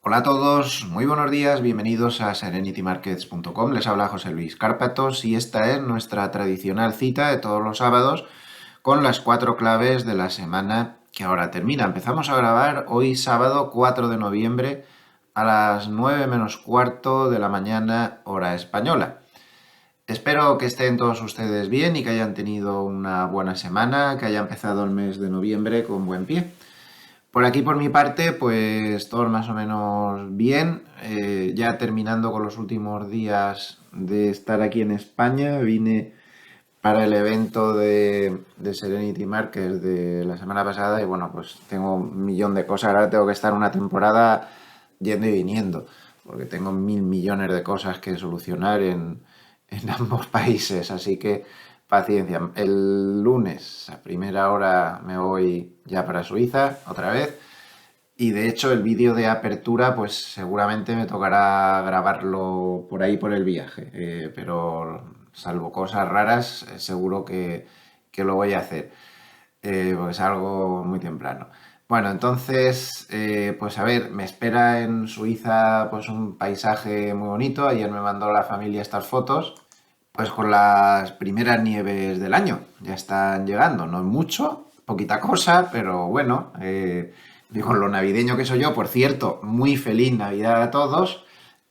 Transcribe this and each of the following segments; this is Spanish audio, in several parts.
Hola a todos, muy buenos días, bienvenidos a serenitymarkets.com. Les habla José Luis Cárpatos y esta es nuestra tradicional cita de todos los sábados con las 4 claves de la semana que ahora termina. Empezamos a grabar hoy sábado 4 de noviembre a las 9 menos cuarto de la mañana hora española. Espero que estén todos ustedes bien y que hayan tenido una buena semana, que haya empezado el mes de noviembre con buen pie. Por aquí, por mi parte, pues todo más o menos bien. Ya terminando con los últimos días de estar aquí en España, vine para el evento de Serenity Markets de la semana pasada y bueno, pues tengo un millón de cosas. Ahora tengo que estar una temporada yendo y viniendo, porque tengo mil millones de cosas que solucionar en ambos países, así que paciencia. El lunes a primera hora me voy ya para Suiza otra vez y de hecho el vídeo de apertura pues seguramente me tocará grabarlo por ahí por el viaje, pero salvo cosas raras seguro que lo voy a hacer, porque es algo muy temprano. Bueno, entonces, pues a ver, me espera en Suiza pues un paisaje muy bonito. Ayer me mandó la familia estas fotos, pues con las primeras nieves del año. Ya están llegando, no es mucho, poquita cosa, pero bueno, con lo navideño que soy yo, por cierto, muy feliz Navidad a todos.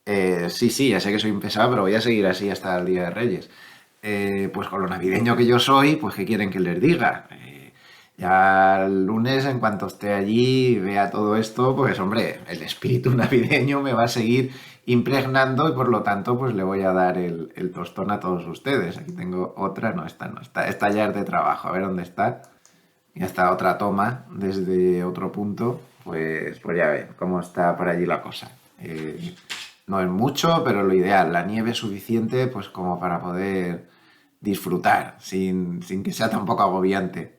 Sí, sí, ya sé que soy un pesado, pero voy a seguir así hasta el Día de Reyes. Pues con lo navideño que yo soy, pues ¿qué quieren que les diga? Ya el lunes, en cuanto esté allí y vea todo esto, pues hombre, el espíritu navideño me va a seguir impregnando y por lo tanto pues le voy a dar el tostón a todos ustedes. Aquí tengo otra, no, esta no, esta ya es de trabajo, a ver dónde está. Y esta otra toma desde otro punto, pues ya ven cómo está por allí la cosa. No es mucho, pero lo ideal, la nieve es suficiente pues como para poder disfrutar sin que sea tampoco agobiante.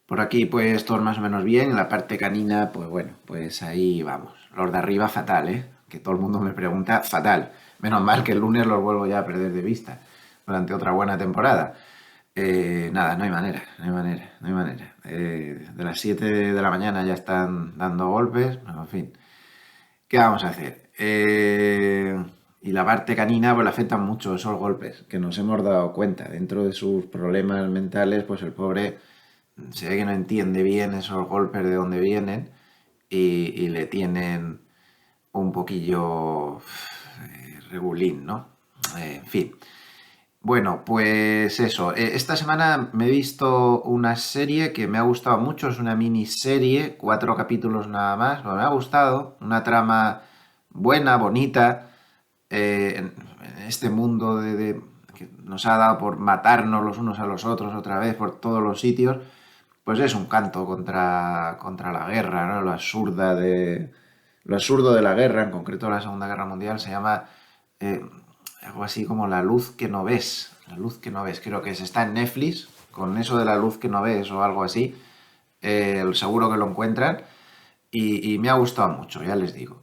Por aquí pues todo más o menos bien, en la parte canina pues bueno, pues ahí vamos. Los de arriba fatal, ¿eh? Que todo el mundo me pregunta, fatal. Menos mal que el lunes los vuelvo ya a perder de vista durante otra buena temporada. Nada, no hay manera, no hay manera, no hay manera. De las 7 de la mañana ya están dando golpes, bueno, en fin. ¿Qué vamos a hacer? Y la parte canina pues le afectan mucho esos golpes, que nos hemos dado cuenta. Dentro de sus problemas mentales, pues el pobre se ve que no entiende bien esos golpes de dónde vienen y le tienen un poquillo regulín, ¿no? En fin. Bueno, pues eso. Esta semana me he visto una serie que me ha gustado mucho. Es una miniserie, 4 capítulos nada más. Pero me ha gustado. Una trama buena, bonita. En este mundo que nos ha dado por matarnos los unos a los otros otra vez por todos los sitios. Pues es un canto contra la guerra, ¿no? Lo absurdo de la guerra, en concreto la Segunda Guerra Mundial, se llama eh, algo así como La luz que no ves. La luz que no ves, creo que está en Netflix, con eso de la luz que no ves o algo así. Seguro que lo encuentran y me ha gustado mucho, ya les digo.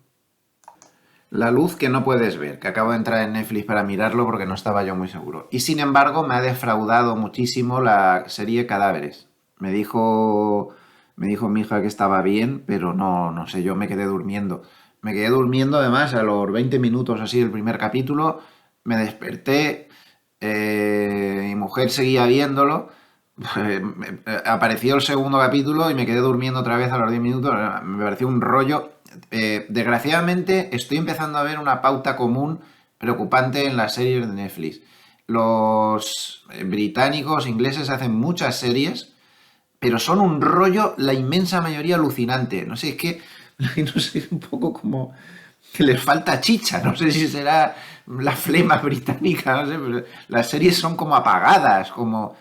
La luz que no puedes ver, que acabo de entrar en Netflix para mirarlo porque no estaba yo muy seguro. Y sin embargo me ha defraudado muchísimo la serie Cadáveres. Me dijo mi hija que estaba bien, pero no, no sé, yo me quedé durmiendo. Me quedé durmiendo además a los 20 minutos así del primer capítulo. Me desperté, mi mujer seguía viéndolo. Apareció el segundo capítulo y me quedé durmiendo otra vez a los 10 minutos. Me pareció un rollo. Desgraciadamente estoy empezando a ver una pauta común preocupante en las series de Netflix. Los británicos, ingleses hacen muchas series, pero son un rollo, la inmensa mayoría alucinante. No sé, es que, no sé, un poco como que les falta chicha. No sé si será la flema británica, no sé, pero las series son como apagadas, como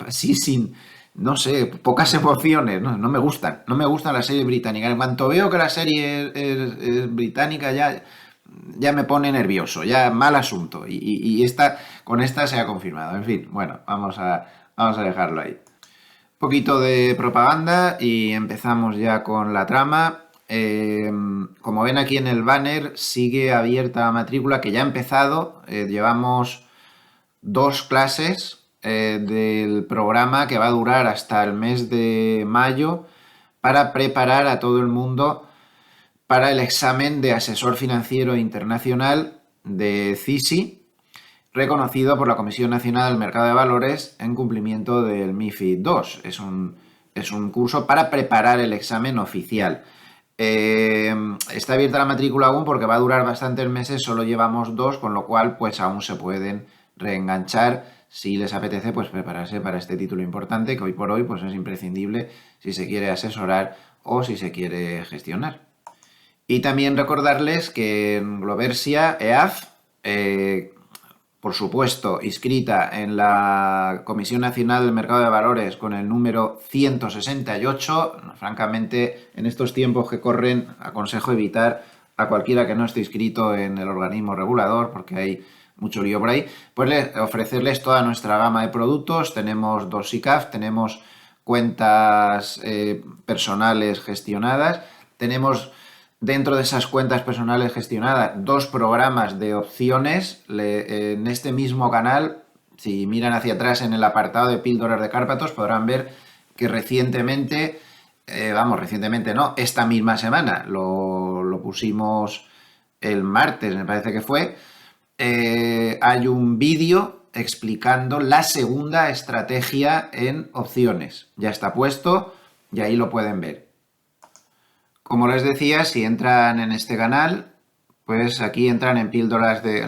así sin, no sé, pocas emociones. No, no me gustan, no me gustan las series británicas. En cuanto veo que la serie es británica ya me pone nervioso, ya mal asunto. Y con esta se ha confirmado. En fin, bueno, vamos a dejarlo ahí. Poquito de propaganda y empezamos ya con la trama. Como ven aquí en el banner, sigue abierta la matrícula que ya ha empezado. Llevamos 2 clases del programa que va a durar hasta el mes de mayo para preparar a todo el mundo para el examen de asesor financiero internacional de CISI, reconocido por la Comisión Nacional del Mercado de Valores en cumplimiento del MiFID II. Es un curso para preparar el examen oficial. Está abierta la matrícula aún porque va a durar bastantes meses, solo llevamos 2, con lo cual pues aún se pueden reenganchar si les apetece pues prepararse para este título importante que hoy por hoy pues es imprescindible si se quiere asesorar o si se quiere gestionar. Y también recordarles que en Globersia EAF, por supuesto, inscrita en la Comisión Nacional del Mercado de Valores con el número 168. Francamente, en estos tiempos que corren, aconsejo evitar a cualquiera que no esté inscrito en el organismo regulador, porque hay mucho lío por ahí, pues ofrecerles toda nuestra gama de productos. Tenemos 2 SICAF, tenemos cuentas personales gestionadas, tenemos dentro de esas cuentas personales gestionadas 2 programas de opciones. En este mismo canal, si miran hacia atrás en el apartado de píldoras de Cárpatos, podrán ver que recientemente, recientemente no, esta misma semana, lo pusimos el martes, me parece que fue, hay un vídeo explicando la segunda estrategia en opciones. Ya está puesto y ahí lo pueden ver. Como les decía, si entran en este canal, pues aquí entran en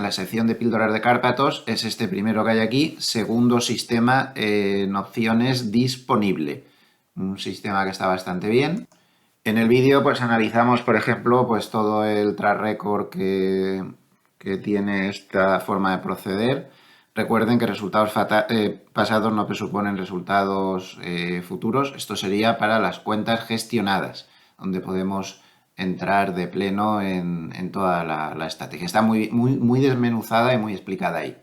la sección de píldoras de Cárpatos, es este primero que hay aquí, segundo sistema en opciones disponible. Un sistema que está bastante bien. En el vídeo pues analizamos, por ejemplo, pues todo el track record que tiene esta forma de proceder. Recuerden que resultados pasados no presuponen resultados futuros. Esto sería para las cuentas gestionadas, donde podemos entrar de pleno en toda la estrategia. Está muy desmenuzada y muy explicada ahí.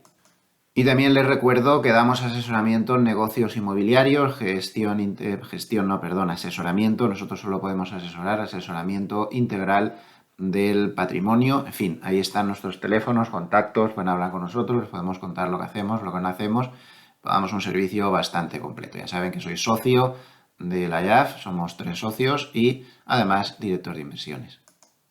Y también les recuerdo que damos asesoramiento en negocios inmobiliarios, asesoramiento. Nosotros solo podemos asesoramiento integral del patrimonio. En fin, ahí están nuestros teléfonos, contactos, pueden hablar con nosotros, les podemos contar lo que hacemos, lo que no hacemos. Damos un servicio bastante completo. Ya saben que soy socio de la IAF, somos 3 socios y además director de inversiones.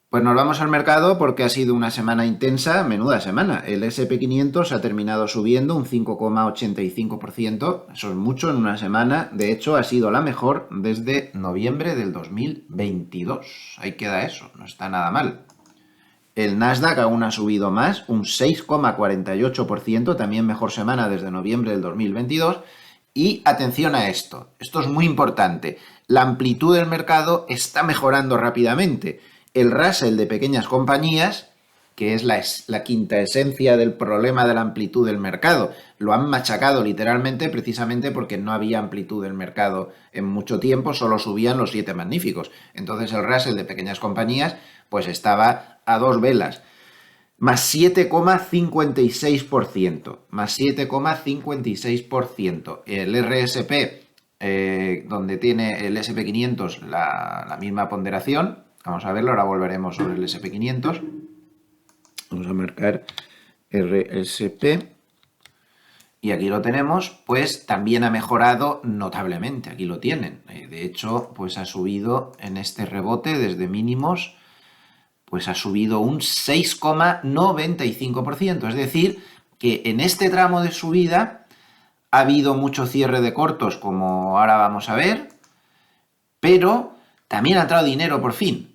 Pues nos vamos al mercado porque ha sido una semana intensa, menuda semana. El SP500 ha terminado subiendo un 5,85%, eso es mucho en una semana. De hecho, ha sido la mejor desde noviembre del 2022. Ahí queda eso, no está nada mal. El Nasdaq aún ha subido más, un 6,48%, también mejor semana desde noviembre del 2022. Y atención a esto es muy importante, la amplitud del mercado está mejorando rápidamente. El Russell de pequeñas compañías, que es la quinta esencia del problema de la amplitud del mercado, lo han machacado literalmente precisamente porque no había amplitud del mercado en mucho tiempo, solo subían los 7 magníficos. Entonces el Russell de pequeñas compañías pues estaba a 2 velas. Más 7,56%. Más 7,56%. El RSP, donde tiene el SP500 la misma ponderación. Vamos a verlo, ahora volveremos sobre el SP500. Vamos a marcar RSP. Y aquí lo tenemos, pues también ha mejorado notablemente. Aquí lo tienen. De hecho, pues ha subido en este rebote desde mínimos, pues ha subido un 6,95%. Es decir, que en este tramo de subida ha habido mucho cierre de cortos, como ahora vamos a ver, pero también ha entrado dinero por fin.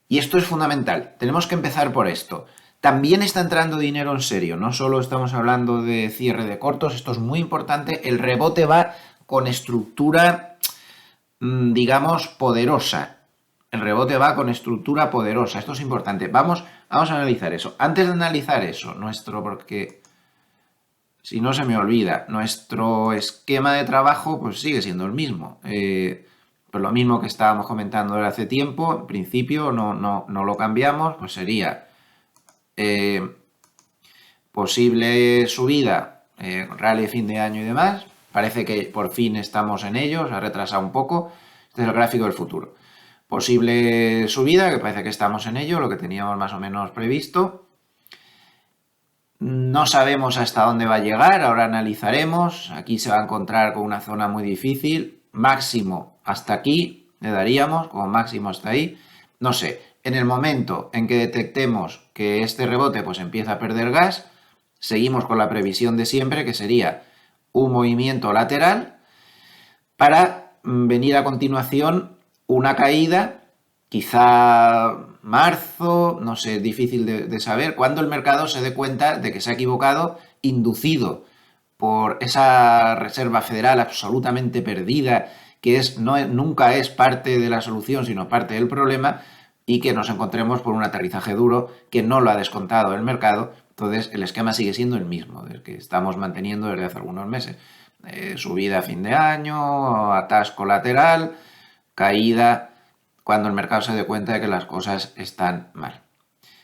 Y esto es fundamental. Tenemos que empezar por esto. También está entrando dinero en serio. No solo estamos hablando de cierre de cortos, esto es muy importante. El rebote va con estructura, digamos, poderosa. El rebote va con estructura poderosa. Esto es importante. Vamos a analizar eso. Antes de analizar eso, porque si no se me olvida, nuestro esquema de trabajo pues sigue siendo el mismo. Pues lo mismo que estábamos comentando desde hace tiempo. En principio no lo cambiamos. Pues sería posible subida, rally fin de año y demás. Parece que por fin estamos en ello. Se ha retrasado un poco. Este es el gráfico del futuro. Posible subida, que parece que estamos en ello, lo que teníamos más o menos previsto. No sabemos hasta dónde va a llegar, ahora analizaremos. Aquí se va a encontrar con una zona muy difícil. Máximo hasta aquí, le daríamos como máximo hasta ahí. No sé, En el momento en que detectemos que este rebote pues empieza a perder gas, seguimos con la previsión de siempre, que sería un movimiento lateral para venir a continuación una caída, quizá marzo, no sé, difícil de saber, cuando el mercado se dé cuenta de que se ha equivocado, inducido por esa Reserva Federal absolutamente perdida, que nunca es parte de la solución, sino parte del problema, y que nos encontremos por un aterrizaje duro que no lo ha descontado el mercado. Entonces el esquema sigue siendo el mismo, del que estamos manteniendo desde hace algunos meses. Subida a fin de año, atasco lateral, caída cuando el mercado se dé cuenta de que las cosas están mal.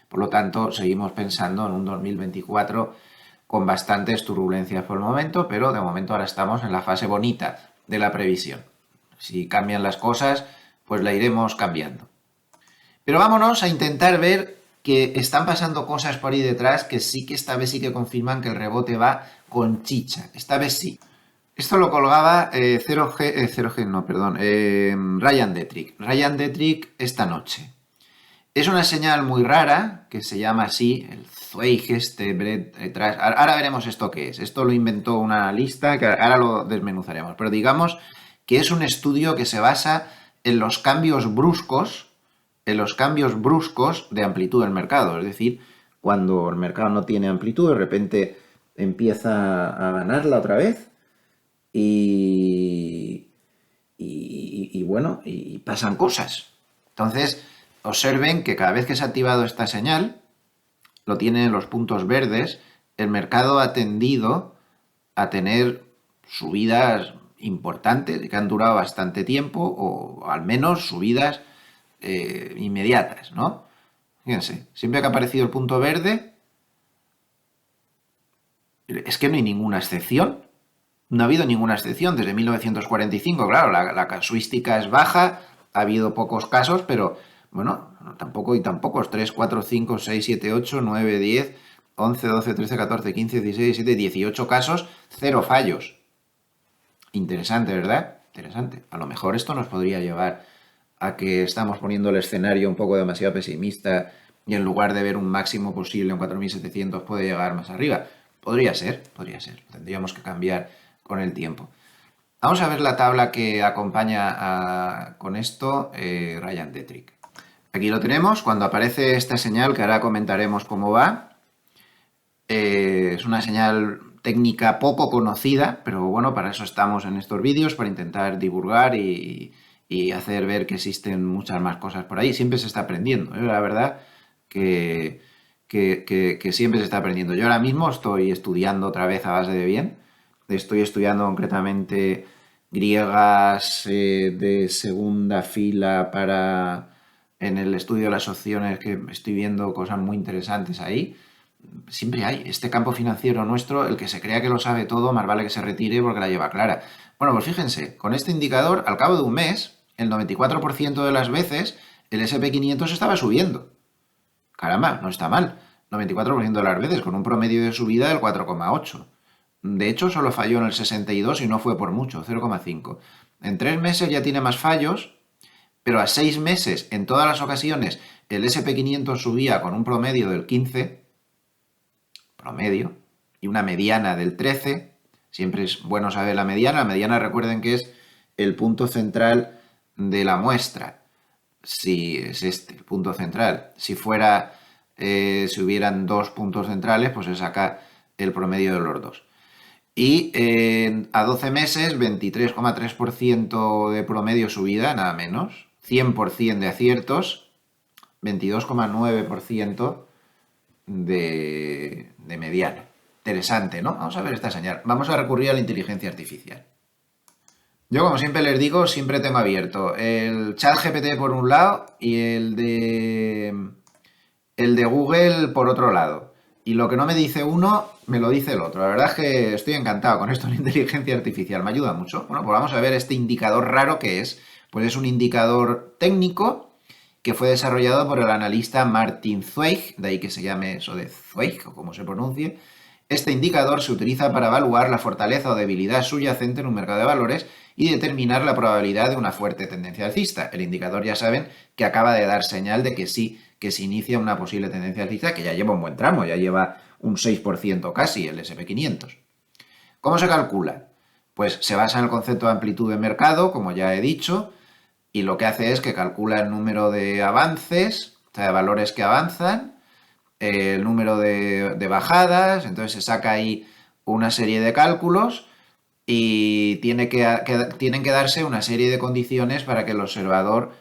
Por lo tanto, seguimos pensando en un 2024 con bastantes turbulencias por el momento, pero de momento ahora estamos en la fase bonita de la previsión. Si cambian las cosas, pues la iremos cambiando. Pero vámonos a intentar ver que están pasando cosas por ahí detrás que esta vez sí que confirman que el rebote va con chicha. Esta vez sí. Esto lo colgaba Ryan Detrick. Ryan Detrick esta noche. Es una señal muy rara, que se llama así, el Zweig ahora veremos esto qué es. Esto lo inventó una lista, que ahora lo desmenuzaremos. Pero digamos que es un estudio que se basa en los cambios bruscos de amplitud del mercado. Es decir, cuando el mercado no tiene amplitud, de repente empieza a ganarla otra vez. Y bueno, y pasan cosas. Entonces, observen que cada vez que se ha activado esta señal, lo tienen en los puntos verdes, el mercado ha tendido a tener subidas importantes que han durado bastante tiempo, o al menos subidas inmediatas, ¿no? Fíjense, siempre que ha aparecido el punto verde, es que no hay ninguna excepción. No ha habido ninguna excepción desde 1945. Claro, la casuística es baja, ha habido pocos casos, pero bueno, tampoco y tampoco. 3, 4, 5, 6, 7, 8, 9, 10, 11, 12, 13, 14, 15, 16, 17, 18 casos, 0 fallos. Interesante, ¿verdad? Interesante. A lo mejor esto nos podría llevar a que estamos poniendo el escenario un poco demasiado pesimista y en lugar de ver un máximo posible en 4.700 puede llegar más arriba. Podría ser. Tendríamos que cambiar con el tiempo. Vamos a ver la tabla que acompaña con esto Ryan Detrick. Aquí lo tenemos, cuando aparece esta señal, que ahora comentaremos cómo va. Es una señal técnica poco conocida, pero bueno, para eso estamos en estos vídeos, para intentar divulgar y hacer ver que existen muchas más cosas por ahí. Siempre se está aprendiendo, la verdad que siempre se está aprendiendo. Yo ahora mismo estoy estudiando otra vez a base de bien. Estoy estudiando concretamente griegas de segunda fila en el estudio de las opciones, que estoy viendo cosas muy interesantes ahí. Siempre hay este campo financiero nuestro, el que se crea que lo sabe todo, más vale que se retire porque la lleva clara. Bueno, pues fíjense, con este indicador, al cabo de un mes, el 94% de las veces el SP500 estaba subiendo. Caramba, no está mal. 94% de las veces, con un promedio de subida del 4,8%. De hecho, solo falló en el 62 y no fue por mucho, 0,5. En 3 meses ya tiene más fallos, pero a 6 meses, en todas las ocasiones, el SP500 subía con un promedio del 15, promedio, y una mediana del 13. Siempre es bueno saber la mediana. La mediana, recuerden que es el punto central de la muestra. Si es este, el punto central. Si hubieran 2 puntos centrales, pues se saca el promedio de los dos. Y a 12 meses, 23,3% de promedio subida, nada menos. 100% de aciertos, 22,9% de mediano. Interesante, ¿no? Vamos a ver esta señal. Vamos a recurrir a la inteligencia artificial. Yo, como siempre les digo, siempre tengo abierto el ChatGPT por un lado y el de Google por otro lado. Y lo que no me dice uno, me lo dice el otro. La verdad es que estoy encantado con esto de la inteligencia artificial. Me ayuda mucho. Bueno, pues vamos a ver este indicador raro que es. Pues es un indicador técnico que fue desarrollado por el analista Martin Zweig, de ahí que se llame eso de Zweig, o como se pronuncie, Este indicador se utiliza para evaluar la fortaleza o debilidad subyacente en un mercado de valores y determinar la probabilidad de una fuerte tendencia alcista. El indicador, ya saben, que acaba de dar señal de que sí, que se inicia una posible tendencia alcista, que ya lleva un buen tramo, ya lleva un 6% casi el S&P 500. ¿Cómo se calcula? Pues se basa en el concepto de amplitud de mercado, como ya he dicho, y lo que hace es que calcula el número de avances, o sea, de valores que avanzan, el número de bajadas, entonces se saca ahí una serie de cálculos y tienen que darse una serie de condiciones para que el observador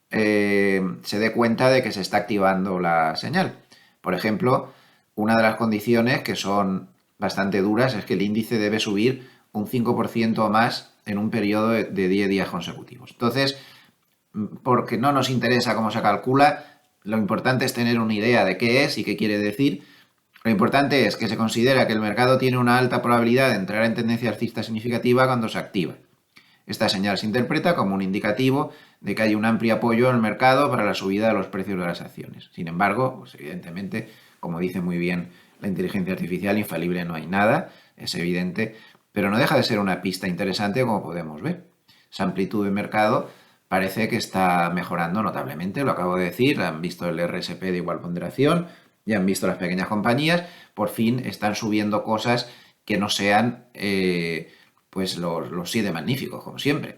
se dé cuenta de que se está activando la señal. Por ejemplo, una de las condiciones que son bastante duras es que el índice debe subir un 5% o más en un periodo de 10 días consecutivos. Entonces, porque no nos interesa cómo se calcula, lo importante es tener una idea de qué es y qué quiere decir. Lo importante es que se considera que el mercado tiene una alta probabilidad de entrar en tendencia alcista significativa cuando se activa. Esta señal se interpreta como un indicativo de que hay un amplio apoyo en el mercado para la subida de los precios de las acciones. Sin embargo, pues evidentemente, como dice muy bien la inteligencia artificial, infalible no hay nada, es evidente, pero no deja de ser una pista interesante como podemos ver. Esa amplitud de mercado parece que está mejorando notablemente, lo acabo de decir, han visto el RSP de igual ponderación, ya han visto las pequeñas compañías, por fin están subiendo cosas que no sean pues los 7 magníficos, como siempre.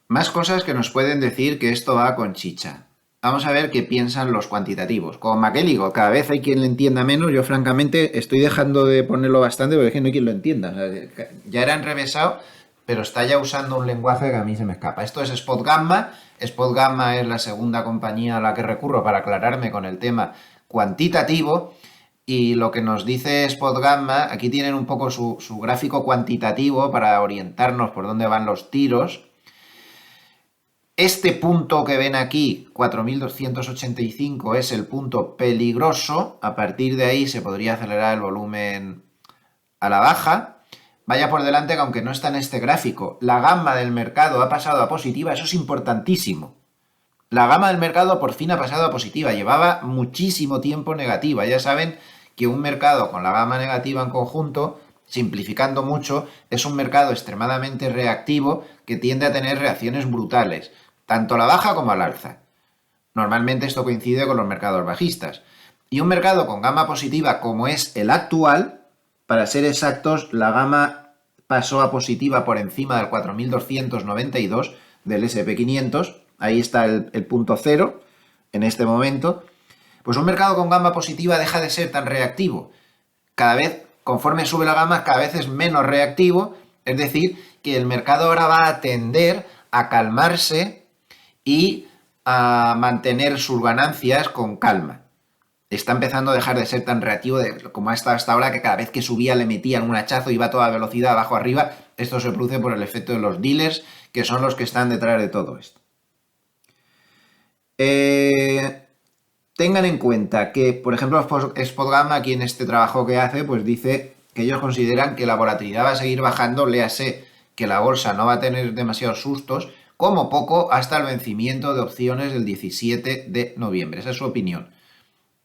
Más cosas que nos pueden decir que esto va con chicha. Vamos a ver qué piensan los cuantitativos. Con McElligott, cada vez hay quien le entienda menos. Yo, francamente, estoy dejando de ponerlo bastante porque es que no hay quien lo entienda. O sea, ya era enrevesado, pero está ya usando un lenguaje que a mí se me escapa. Esto es Spot Gamma. Spot Gamma es la segunda compañía a la que recurro para aclararme con el tema cuantitativo. Y lo que nos dice Spot Gamma, aquí tienen un poco su gráfico cuantitativo para orientarnos por dónde van los tiros. Este punto que ven aquí, 4.285, es el punto peligroso. A partir de ahí se podría acelerar el volumen a la baja. Vaya por delante que aunque no está en este gráfico, la gama del mercado ha pasado a positiva, eso es importantísimo. La gama del mercado por fin ha pasado a positiva, llevaba muchísimo tiempo negativa. Ya saben que un mercado con la gama negativa en conjunto, simplificando mucho, es un mercado extremadamente reactivo que tiende a tener reacciones brutales, tanto a la baja como al alza. Normalmente esto coincide con los mercados bajistas. Y un mercado con gama positiva como es el actual, para ser exactos, la gama pasó a positiva por encima del 4.292 del S&P 500, ahí está el punto cero en este momento. Pues un mercado con gama positiva deja de ser tan reactivo. Cada vez, conforme sube la gama, cada vez es menos reactivo, es decir, que el mercado ahora va a tender a calmarse y a mantener sus ganancias con calma. Está empezando a dejar de ser tan reactivo como ha estado hasta ahora, que cada vez que subía le metían un hachazo y iba a toda velocidad abajo arriba. Esto se produce por el efecto de los dealers, que son los que están detrás de todo esto. Tengan en cuenta que, por ejemplo, Spot Gamma, aquí en este trabajo que hace, pues dice que ellos consideran que la volatilidad va a seguir bajando, léase que la bolsa no va a tener demasiados sustos, como poco hasta el vencimiento de opciones del 17 de noviembre. Esa es su opinión.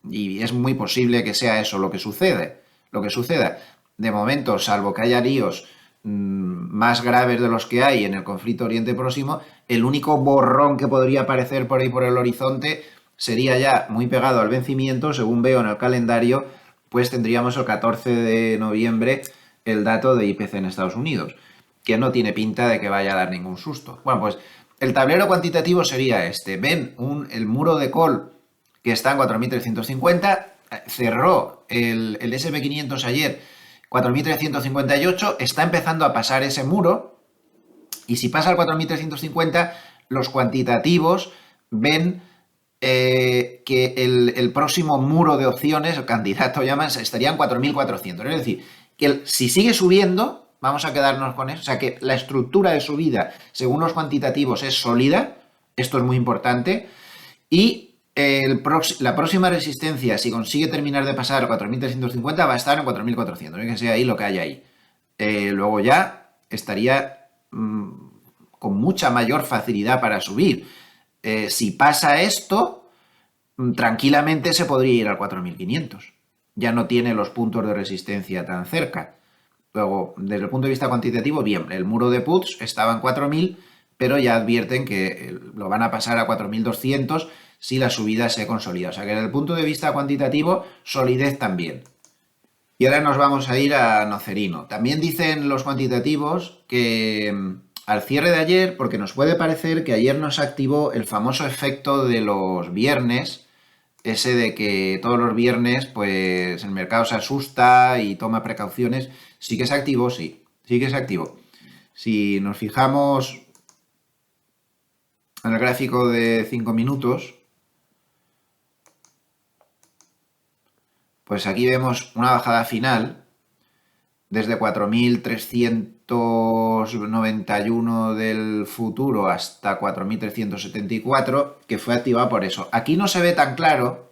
Y es muy posible que sea eso lo que suceda. De momento, salvo que haya líos más graves de los que hay en el conflicto Oriente Próximo, el único borrón que podría aparecer por ahí por el horizonte sería ya muy pegado al vencimiento. Según veo en el calendario, pues tendríamos el 14 de noviembre el dato de IPC en Estados Unidos, que no tiene pinta de que vaya a dar ningún susto. Bueno, pues el tablero cuantitativo sería este. Ven el muro de call que está en 4.350, cerró el S&P 500 ayer 4.358, está empezando a pasar ese muro, y si pasa al 4.350, los cuantitativos ven que el próximo muro de opciones, el candidato llaman, estaría en 4.400. Es decir, que si sigue subiendo, vamos a quedarnos con eso, o sea que la estructura de subida, según los cuantitativos, es sólida, esto es muy importante, y la próxima resistencia, si consigue terminar de pasar a 4.350, va a estar en 4.400, que sea ahí lo que haya ahí. Luego ya estaría con mucha mayor facilidad para subir. Si pasa esto, tranquilamente se podría ir al 4.500. ya no tiene los puntos de resistencia tan cerca. Luego, desde el punto de vista cuantitativo, bien, el muro de puts estaba en 4.000, pero ya advierten que lo van a pasar a 4.200 si la subida se consolida. O sea que desde el punto de vista cuantitativo, solidez también. Y ahora nos vamos a ir a Nocerino. También dicen los cuantitativos que al cierre de ayer, porque nos puede parecer que ayer nos activó el famoso efecto de los viernes, ese de que todos los viernes pues el mercado se asusta y toma precauciones. Sí que se activó, sí que se activó. Si nos fijamos en el gráfico de 5 minutos, pues aquí vemos una bajada final desde 4.391 del futuro hasta 4.374, que fue activada por eso. Aquí no se ve tan claro,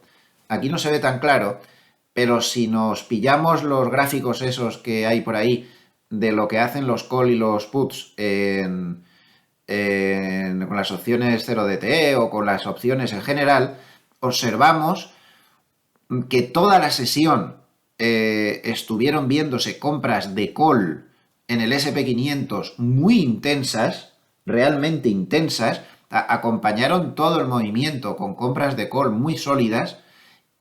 pero si nos pillamos los gráficos esos que hay por ahí de lo que hacen los call y los puts con las opciones 0DTE o con las opciones en general, observamos que toda la sesión estuvieron viéndose compras de call en el SP500 muy intensas, realmente intensas, acompañaron todo el movimiento con compras de call muy sólidas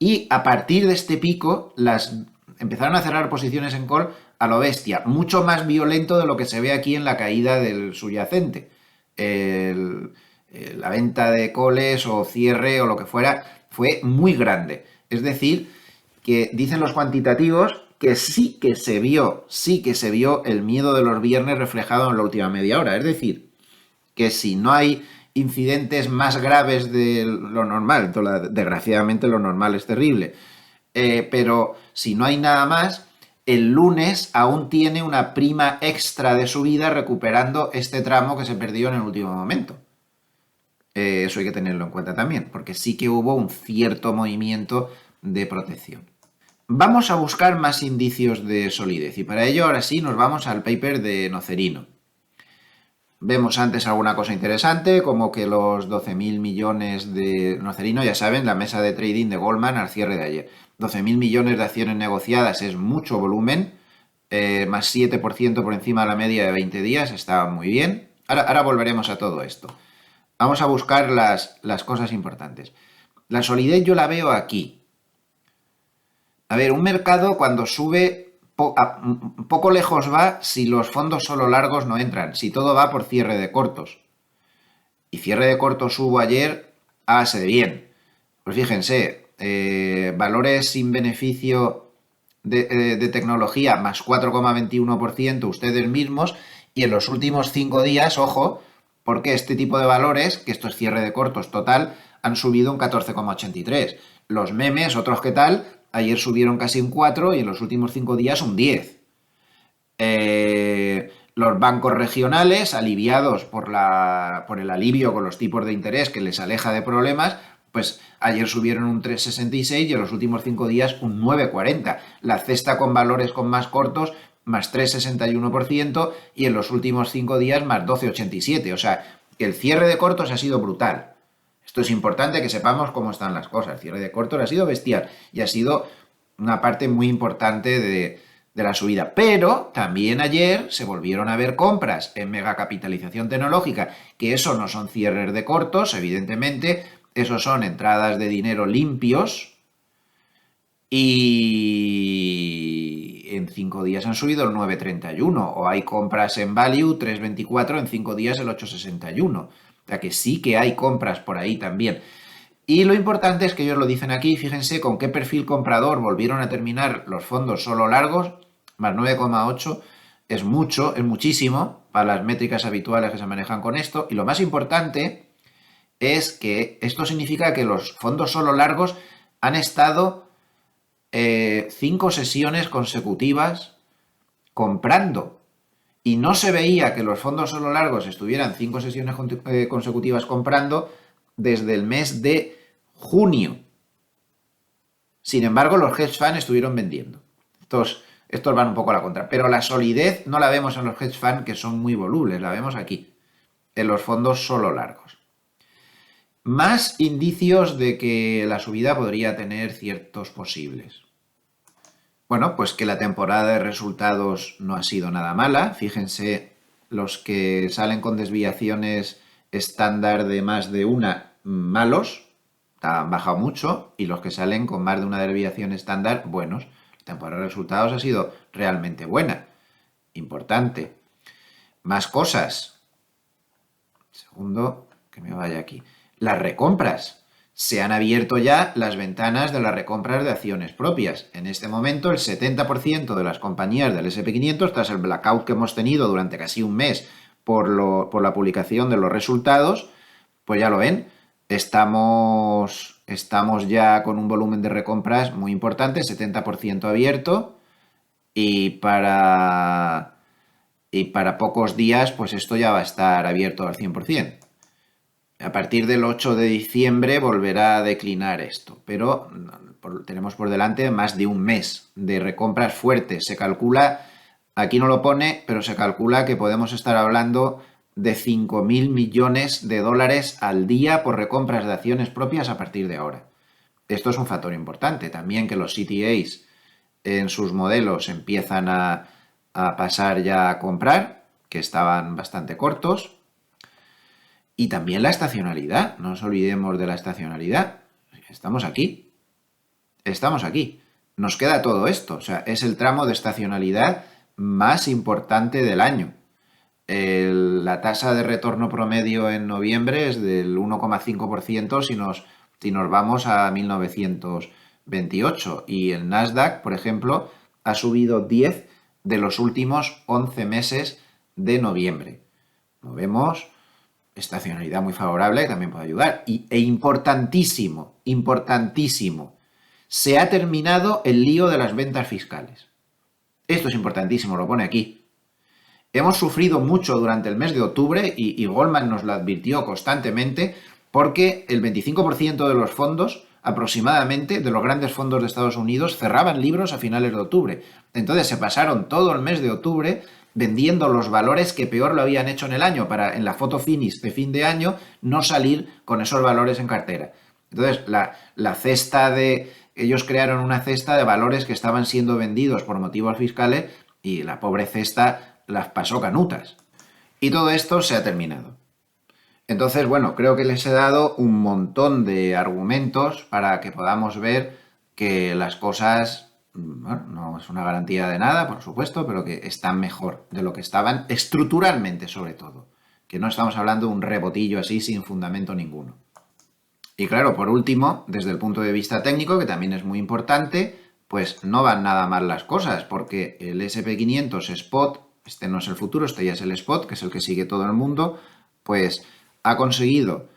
y a partir de este pico las empezaron a cerrar posiciones en call a lo bestia, mucho más violento de lo que se ve aquí en la caída del subyacente. La venta de calls o cierre o lo que fuera fue muy grande. Es decir, que dicen los cuantitativos que sí que se vio el miedo de los viernes reflejado en la última media hora. Es decir, que si no hay incidentes más graves de lo normal, desgraciadamente lo normal es terrible, pero si no hay nada más, el lunes aún tiene una prima extra de subida recuperando este tramo que se perdió en el último momento. Eso hay que tenerlo en cuenta también, porque sí que hubo un cierto movimiento de protección. Vamos a buscar más indicios de solidez y para ello ahora sí nos vamos al paper de Nocerino. Vemos antes alguna cosa interesante, como que los 12.000 millones de Nocerino, ya saben, la mesa de trading de Goldman al cierre de ayer. 12.000 millones de acciones negociadas es mucho volumen, más 7% por encima de la media de 20 días, está muy bien. Ahora volveremos a todo esto. Vamos a buscar las cosas importantes. La solidez yo la veo aquí. A ver, un mercado cuando sube, poco lejos va si los fondos solo largos no entran, si todo va por cierre de cortos. Y cierre de cortos hubo ayer a base de bien. Pues fíjense, valores sin beneficio de tecnología más 4,21% ustedes mismos, y en los últimos 5 días, ojo, porque este tipo de valores, que esto es cierre de cortos total, han subido un 14,83. Los memes, otros que tal, ayer subieron casi un 4 y en los últimos 5 días un 10. Los bancos regionales, aliviados por el alivio con los tipos de interés que les aleja de problemas, pues ayer subieron un 3,66 y en los últimos 5 días un 9,40. La cesta con valores con más cortos más 3,61% y en los últimos 5 días más 12,87. O sea, que el cierre de cortos ha sido brutal. Esto es importante que sepamos cómo están las cosas. El cierre de cortos ha sido bestial y ha sido una parte muy importante de la subida. Pero también ayer se volvieron a ver compras en megacapitalización tecnológica, que eso no son cierres de cortos, evidentemente, eso son entradas de dinero limpios y en 5 días han subido el 9,31 o hay compras en value 3,24, en 5 días el 8,61. O sea que sí que hay compras por ahí también. Y lo importante es que ellos lo dicen aquí, fíjense con qué perfil comprador volvieron a terminar los fondos solo largos, más 9,8, es mucho, es muchísimo para las métricas habituales que se manejan con esto. Y lo más importante es que esto significa que los fondos solo largos han estado 5 sesiones consecutivas comprando. Y no se veía que los fondos solo largos estuvieran 5 sesiones consecutivas comprando desde el mes de junio. Sin embargo, los hedge funds estuvieron vendiendo. Estos van un poco a la contra. Pero la solidez no la vemos en los hedge funds, que son muy volubles, la vemos aquí, en los fondos solo largos. Más indicios de que la subida podría tener ciertos posibles. Bueno, pues que la temporada de resultados no ha sido nada mala. Fíjense, los que salen con desviaciones estándar de más de una, malos, han bajado mucho, y los que salen con más de una desviación estándar, buenos. La temporada de resultados ha sido realmente buena. Importante. Más cosas. Segundo, que me vaya aquí. Las recompras. Se han abierto ya las ventanas de las recompras de acciones propias. En este momento, el 70% de las compañías del SP500, tras el blackout que hemos tenido durante casi un mes por la publicación de los resultados, pues ya lo ven, estamos ya con un volumen de recompras muy importante, 70% abierto, y para pocos días, pues esto ya va a estar abierto al 100%. A partir del 8 de diciembre volverá a declinar esto, pero tenemos por delante más de un mes de recompras fuertes. Se calcula, aquí no lo pone, pero se calcula que podemos estar hablando de 5.000 millones de dólares al día por recompras de acciones propias a partir de ahora. Esto es un factor importante. También que los CTAs en sus modelos empiezan a pasar ya a comprar, que estaban bastante cortos. Y también la estacionalidad, no nos olvidemos de la estacionalidad. Estamos aquí, estamos aquí. Nos queda todo esto, o sea, es el tramo de estacionalidad más importante del año. La tasa de retorno promedio en noviembre es del 1,5% si nos vamos a 1928. Y el Nasdaq, por ejemplo, ha subido 10 de los últimos 11 meses de noviembre. Lo vemos. Estacionalidad muy favorable que también puede ayudar. E importantísimo, importantísimo, se ha terminado el lío de las ventas fiscales. Esto es importantísimo, lo pone aquí. Hemos sufrido mucho durante el mes de octubre y Goldman nos lo advirtió constantemente porque el 25% de los fondos, aproximadamente, de los grandes fondos de Estados Unidos, cerraban libros a finales de octubre. Entonces se pasaron todo el mes de octubre vendiendo los valores que peor lo habían hecho en el año para en la foto finish de fin de año no salir con esos valores en cartera. Entonces la cesta de... Ellos crearon una cesta de valores que estaban siendo vendidos por motivos fiscales y la pobre cesta las pasó canutas. Y todo esto se ha terminado. Entonces, bueno, creo que les he dado un montón de argumentos para que podamos ver que las cosas, bueno, no es una garantía de nada, por supuesto, pero que están mejor de lo que estaban estructuralmente, sobre todo. Que no estamos hablando de un rebotillo así sin fundamento ninguno. Y claro, por último, desde el punto de vista técnico, que también es muy importante, pues no van nada mal las cosas, porque el SP500 Spot, este no es el futuro, este ya es el Spot, que es el que sigue todo el mundo, pues ha conseguido,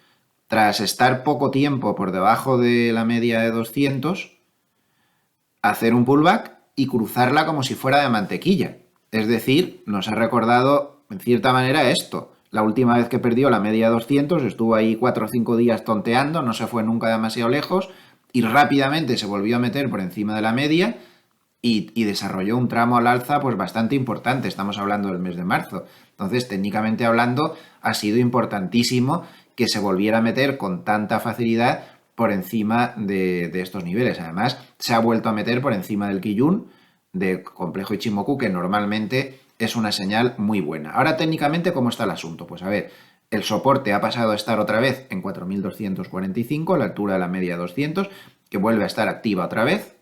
tras estar poco tiempo por debajo de la media de 200, hacer un pullback y cruzarla como si fuera de mantequilla. Es decir, nos ha recordado en cierta manera esto. La última vez que perdió la media de 200 estuvo ahí 4 o 5 días tonteando, no se fue nunca demasiado lejos y rápidamente se volvió a meter por encima de la media y desarrolló un tramo al alza pues bastante importante. Estamos hablando del mes de marzo. Entonces, técnicamente hablando, ha sido importantísimo que se volviera a meter con tanta facilidad por encima de estos niveles. Además, se ha vuelto a meter por encima del Kijun, de complejo Ichimoku, que normalmente es una señal muy buena. Ahora, técnicamente, ¿cómo está el asunto? Pues a ver, el soporte ha pasado a estar otra vez en 4.245, a la altura de la media 200, que vuelve a estar activa otra vez.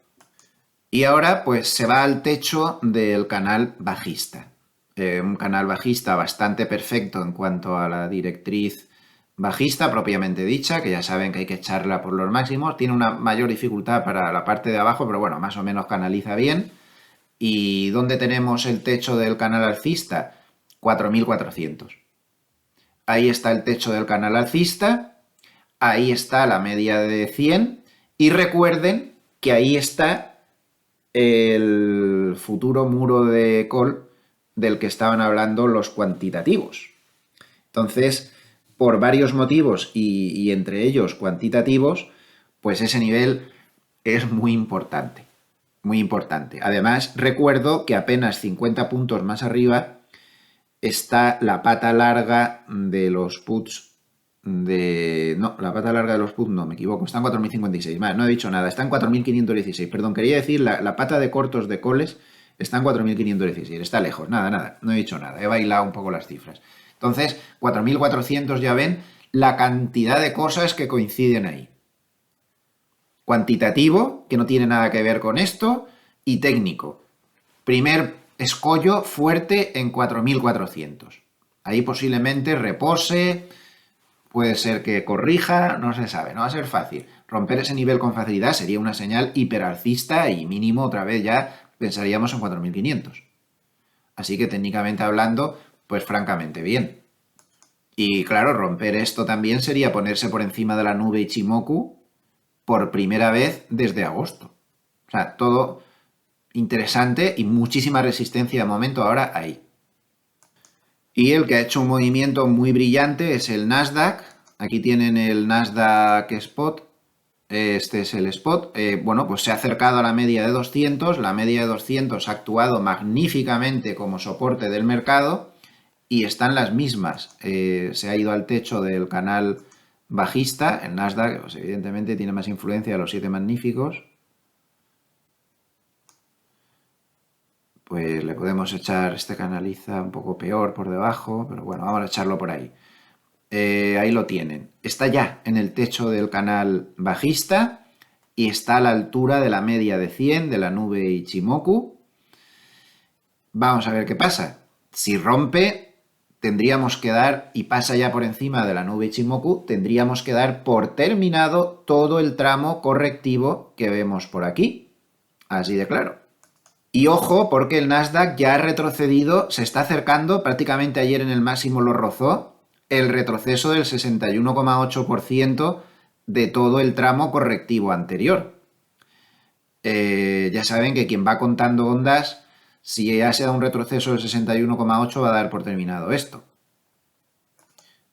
Y ahora pues se va al techo del canal bajista. Un canal bajista bastante perfecto en cuanto a la directriz bajista propiamente dicha, que ya saben que hay que echarla por los máximos. Tiene una mayor dificultad para la parte de abajo, pero bueno, más o menos canaliza bien. ¿Y dónde tenemos el techo del canal alcista? 4.400. Ahí está el techo del canal alcista, ahí está la media de 100 y recuerden que ahí está el futuro muro de call del que estaban hablando los cuantitativos. Entonces, por varios motivos y entre ellos cuantitativos, pues ese nivel es muy importante. Muy importante. Además, recuerdo que apenas 50 puntos más arriba está la pata larga de los puts No, la pata larga de los puts no, me equivoco, está en 4.056. Vale, no he dicho nada, está en 4.516. Perdón, quería decir, la pata de cortos de coles está en 4.516. Está lejos, nada, no he dicho nada, he bailado un poco las cifras. Entonces, 4.400, ya ven la cantidad de cosas que coinciden ahí. Cuantitativo, que no tiene nada que ver con esto, y técnico. Primer escollo fuerte en 4.400. Ahí posiblemente repose, puede ser que corrija, no se sabe, no va a ser fácil. Romper ese nivel con facilidad sería una señal hiperalcista y mínimo otra vez ya pensaríamos en 4.500. Así que técnicamente hablando, pues francamente bien. Y claro, romper esto también sería ponerse por encima de la nube Ichimoku por primera vez desde agosto. O sea, todo interesante y muchísima resistencia de momento ahora ahí. Y el que ha hecho un movimiento muy brillante es el Nasdaq. Aquí tienen el Nasdaq Spot. Este es el spot. Bueno, pues se ha acercado a la media de 200. La media de 200 ha actuado magníficamente como soporte del mercado y están las mismas. Se ha ido al techo del canal bajista. El Nasdaq, pues evidentemente, tiene más influencia de los 7 magníficos. Pues le podemos echar, este canaliza un poco peor por debajo, pero bueno, vamos a echarlo por ahí. Ahí lo tienen. Está ya en el techo del canal bajista y está a la altura de la media de 100 de la nube Ichimoku. Vamos a ver qué pasa. Si rompe, tendríamos que dar, y pasa ya por encima de la nube Ichimoku, tendríamos que dar por terminado todo el tramo correctivo que vemos por aquí. Así de claro. Y ojo, porque el Nasdaq ya ha retrocedido, se está acercando, prácticamente ayer en el máximo lo rozó, el retroceso del 61,8% de todo el tramo correctivo anterior. Ya saben que quien va contando ondas, si ya se da un retroceso del 61,8 va a dar por terminado esto.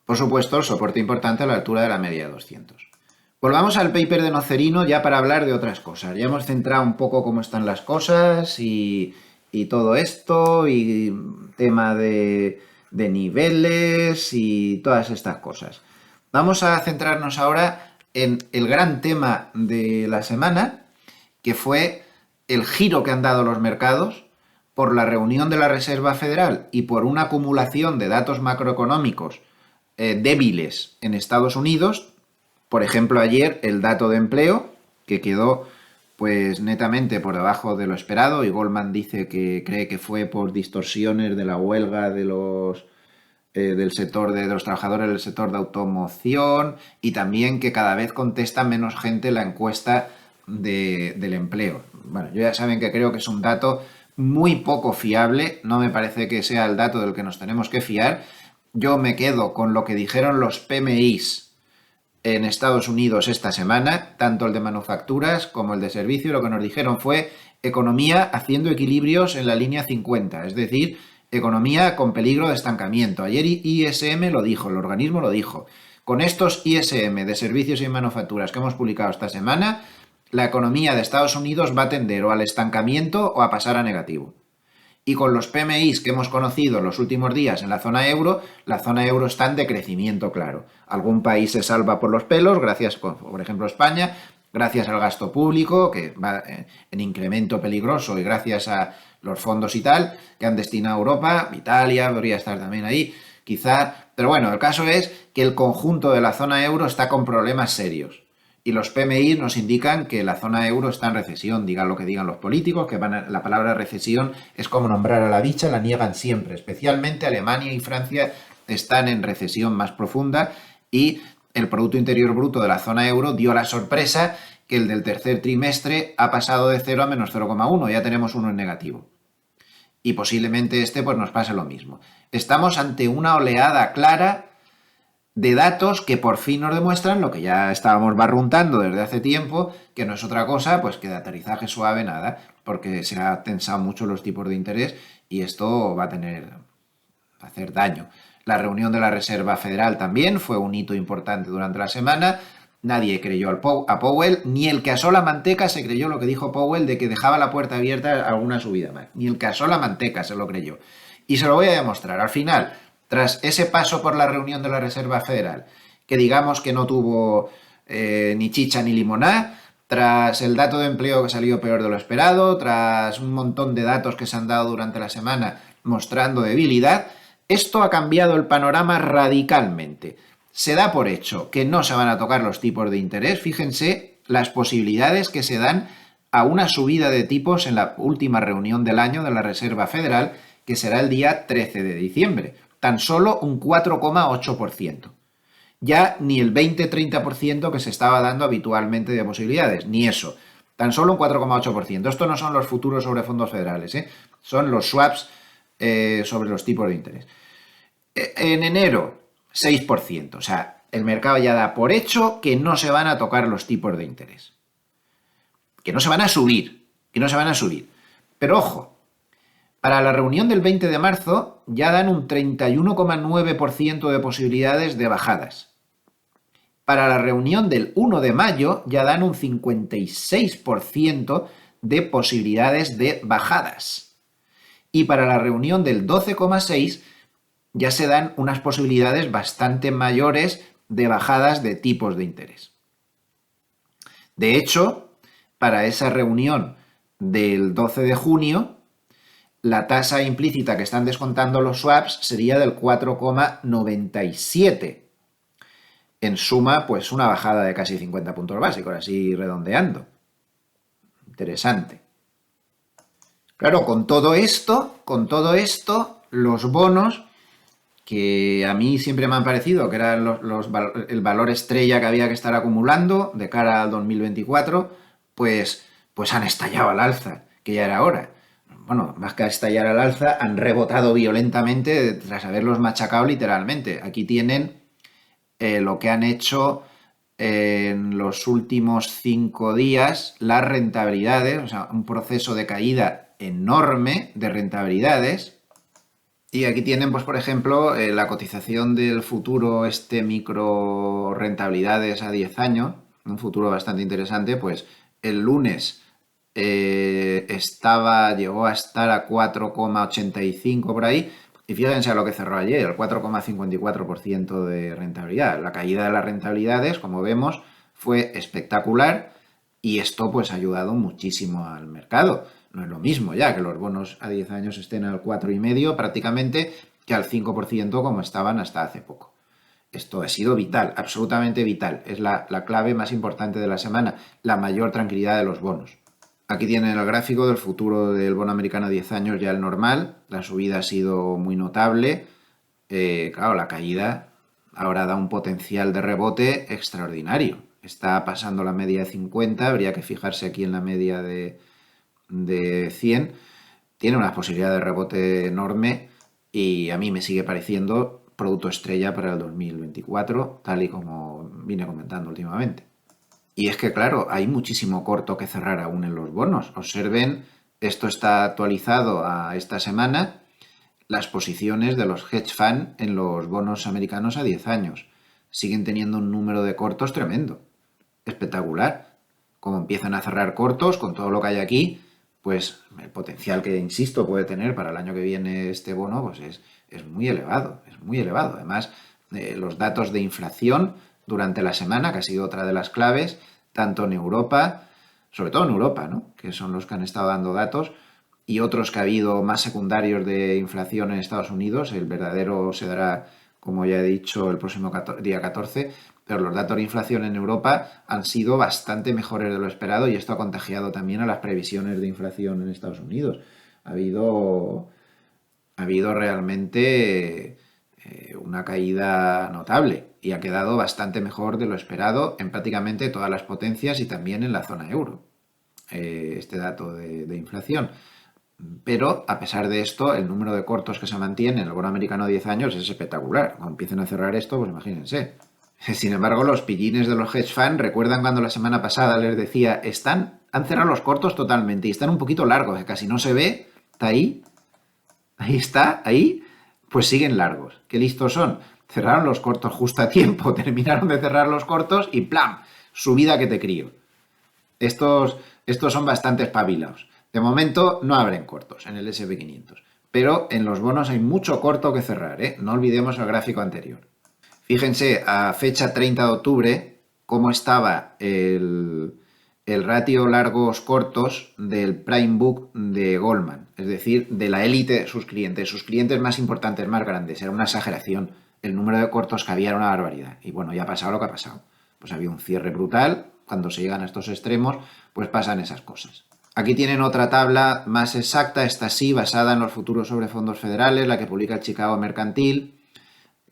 Por supuesto, el soporte importante a la altura de la media de 200. Volvamos al paper de Nocerino ya para hablar de otras cosas. Ya hemos centrado un poco cómo están las cosas y todo esto, y tema de niveles y todas estas cosas. Vamos a centrarnos ahora en el gran tema de la semana, que fue el giro que han dado los mercados por la reunión de la Reserva Federal y por una acumulación de datos macroeconómicos débiles en Estados Unidos. Por ejemplo, ayer el dato de empleo, que quedó pues netamente por debajo de lo esperado, y Goldman dice que cree que fue por distorsiones de la huelga de los del sector de los trabajadores del sector de automoción, y también que cada vez contesta menos gente la encuesta del empleo. Bueno, ya saben que creo que es un dato muy poco fiable, no me parece que sea el dato del que nos tenemos que fiar. Yo me quedo con lo que dijeron los PMIs en Estados Unidos esta semana, tanto el de manufacturas como el de servicio. Lo que nos dijeron fue economía haciendo equilibrios en la línea 50, es decir, economía con peligro de estancamiento. Ayer ISM lo dijo, el organismo lo dijo. Con estos ISM de servicios y manufacturas que hemos publicado esta semana, la economía de Estados Unidos va a tender o al estancamiento o a pasar a negativo. Y con los PMIs que hemos conocido en los últimos días en la zona euro está en decrecimiento claro. Algún país se salva por los pelos, gracias, por ejemplo, España, gracias al gasto público, que va en incremento peligroso, y gracias a los fondos y tal, que han destinado a Europa. Italia podría estar también ahí, quizá. Pero bueno, el caso es que el conjunto de la zona euro está con problemas serios. Y los PMI nos indican que la zona euro está en recesión, digan lo que digan los políticos, que la palabra recesión es como nombrar a la dicha, la niegan siempre. Especialmente Alemania y Francia están en recesión más profunda, y el Producto Interior Bruto de la zona euro dio la sorpresa que el del tercer trimestre ha pasado de 0 a menos 0,1, ya tenemos uno en negativo. Y posiblemente pues nos pase lo mismo. Estamos ante una oleada clara de datos que por fin nos demuestran lo que ya estábamos barruntando desde hace tiempo, que no es otra cosa pues que de aterrizaje suave nada, porque se ha tensado mucho los tipos de interés y esto va a hacer daño. La reunión de la Reserva Federal también fue un hito importante durante la semana. Nadie creyó a Powell, ni el que asó la manteca se creyó lo que dijo Powell de que dejaba la puerta abierta a alguna subida más. Ni el que asó la manteca se lo creyó. Y se lo voy a demostrar. Al final, tras ese paso por la reunión de la Reserva Federal que digamos que no tuvo ni chicha ni limoná, tras el dato de empleo que salió peor de lo esperado, tras un montón de datos que se han dado durante la semana mostrando debilidad, esto ha cambiado el panorama radicalmente. Se da por hecho que no se van a tocar los tipos de interés. Fíjense las posibilidades que se dan a una subida de tipos en la última reunión del año de la Reserva Federal, que será el día 13 de diciembre. Tan solo un 4,8%. Ya ni el 20-30% que se estaba dando habitualmente de posibilidades, ni eso. Tan solo un 4,8%. Esto no son los futuros sobre fondos federales, son los swaps sobre los tipos de interés. En enero, 6%. O sea, el mercado ya da por hecho que no se van a tocar los tipos de interés. Que no se van a subir. Que no se van a subir. Pero ojo, para la reunión del 20 de marzo ya dan un 31,9% de posibilidades de bajadas. Para la reunión del 1 de mayo ya dan un 56% de posibilidades de bajadas. Y para la reunión del 12,6% ya se dan unas posibilidades bastante mayores de bajadas de tipos de interés. De hecho, para esa reunión del 12 de junio, la tasa implícita que están descontando los swaps sería del 4,97%. En suma, pues una bajada de casi 50 puntos básicos, así redondeando. Interesante. Claro, con todo esto, los bonos, que a mí siempre me han parecido que eran el valor estrella que había que estar acumulando de cara al 2024, pues han estallado al alza, que ya era hora. Bueno, más que estallar al alza, han rebotado violentamente tras haberlos machacado literalmente. Aquí tienen lo que han hecho en los últimos 5 días, las rentabilidades, o sea, un proceso de caída enorme de rentabilidades. Y aquí tienen, pues por ejemplo, la cotización del futuro micro rentabilidades a 10 años, un futuro bastante interesante, pues el lunes llegó a estar a 4,85 por ahí, y fíjense a lo que cerró ayer, el 4,54% de rentabilidad. La caída de las rentabilidades, como vemos, fue espectacular y esto pues ha ayudado muchísimo al mercado. No es lo mismo ya que los bonos a 10 años estén al 4,5% prácticamente que al 5% como estaban hasta hace poco. Esto ha sido vital, absolutamente vital. Es la clave más importante de la semana, la mayor tranquilidad de los bonos. Aquí tienen el gráfico del futuro del bono americano a 10 años, ya el normal. La subida ha sido muy notable. Claro, la caída ahora da un potencial de rebote extraordinario. Está pasando la media de 50, habría que fijarse aquí en la media de 100. Tiene una posibilidad de rebote enorme y a mí me sigue pareciendo producto estrella para el 2024, tal y como vine comentando últimamente. Y es que, claro, hay muchísimo corto que cerrar aún en los bonos. Observen, esto está actualizado a esta semana, las posiciones de los hedge funds en los bonos americanos a 10 años. Siguen teniendo un número de cortos tremendo. Espectacular. Como empiezan a cerrar cortos con todo lo que hay aquí, pues el potencial que, insisto, puede tener para el año que viene este bono, pues es muy elevado, es muy elevado. Además, los datos de inflación durante la semana, que ha sido otra de las claves, tanto en Europa, sobre todo en Europa, ¿no?, que son los que han estado dando datos, y otros que ha habido más secundarios de inflación en Estados Unidos. El verdadero se dará, como ya he dicho, el próximo día 14, pero los datos de inflación en Europa han sido bastante mejores de lo esperado y esto ha contagiado también a las previsiones de inflación en Estados Unidos. Ha habido realmente una caída notable y ha quedado bastante mejor de lo esperado en prácticamente todas las potencias y también en la zona euro, este dato de inflación. Pero a pesar de esto, el número de cortos que se mantiene en el bono americano a 10 años es espectacular. Cuando empiecen a cerrar esto, pues imagínense. Sin embargo, los pillines de los hedge funds, ¿recuerdan cuando la semana pasada les decía, han cerrado los cortos totalmente y están un poquito largos, que casi no se ve? Está ahí. Ahí está, ahí, pues siguen largos. Qué listos son. Cerraron los cortos justo a tiempo, terminaron de cerrar los cortos y ¡plam! Subida que te crío. Estos son bastante espabilados. De momento no abren cortos en el SP500, pero en los bonos hay mucho corto que cerrar, ¿eh? No olvidemos el gráfico anterior. Fíjense, a fecha 30 de octubre, cómo estaba el ratio largos-cortos del Prime Book de Goldman, es decir, de la élite de sus clientes más importantes, más grandes. Era una exageración. El número de cortos que había era una barbaridad. Y bueno, ya ha pasado lo que ha pasado. Pues había un cierre brutal. Cuando se llegan a estos extremos, pues pasan esas cosas. Aquí tienen otra tabla más exacta, esta sí, basada en los futuros sobre fondos federales, la que publica el Chicago Mercantil,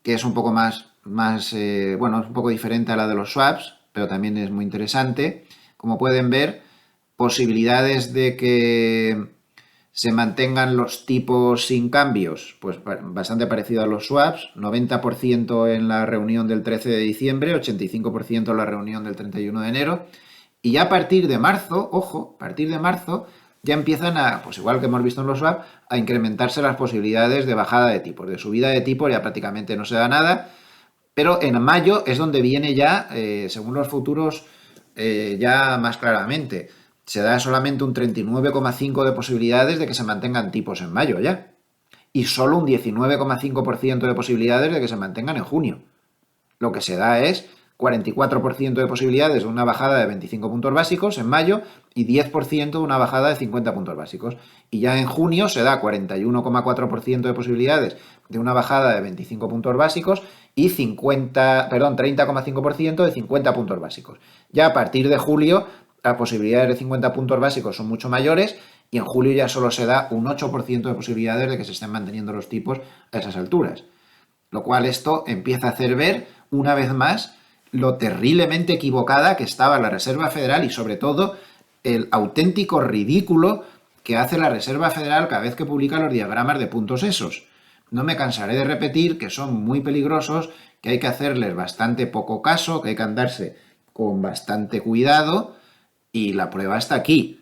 que es un poco bueno, es un poco diferente a la de los swaps, pero también es muy interesante. Como pueden ver, posibilidades de que se mantengan los tipos sin cambios, pues bastante parecido a los swaps, 90% en la reunión del 13 de diciembre, 85% en la reunión del 31 de enero, y ya a partir de marzo, ojo, a partir de marzo, ya empiezan a, pues igual que hemos visto en los swap, a incrementarse las posibilidades de bajada de tipos. De subida de tipos ya prácticamente no se da nada, pero en mayo es donde viene ya, según los futuros, ya más claramente. Se da solamente un 39,5% de posibilidades de que se mantengan tipos en mayo ya. Y solo un 19,5% de posibilidades de que se mantengan en junio. Lo que se da es 44% de posibilidades de una bajada de 25 puntos básicos en mayo y 10% de una bajada de 50 puntos básicos. Y ya en junio se da 41,4% de posibilidades de una bajada de 25 puntos básicos y 30,5% de 50 puntos básicos. Ya a partir de julio las posibilidades de 50 puntos básicos son mucho mayores y en julio ya solo se da un 8% de posibilidades de que se estén manteniendo los tipos a esas alturas. Lo cual esto empieza a hacer ver, una vez más, lo terriblemente equivocada que estaba la Reserva Federal y sobre todo el auténtico ridículo que hace la Reserva Federal cada vez que publica los diagramas de puntos esos. No me cansaré de repetir que son muy peligrosos, que hay que hacerles bastante poco caso, que hay que andarse con bastante cuidado y la prueba está aquí.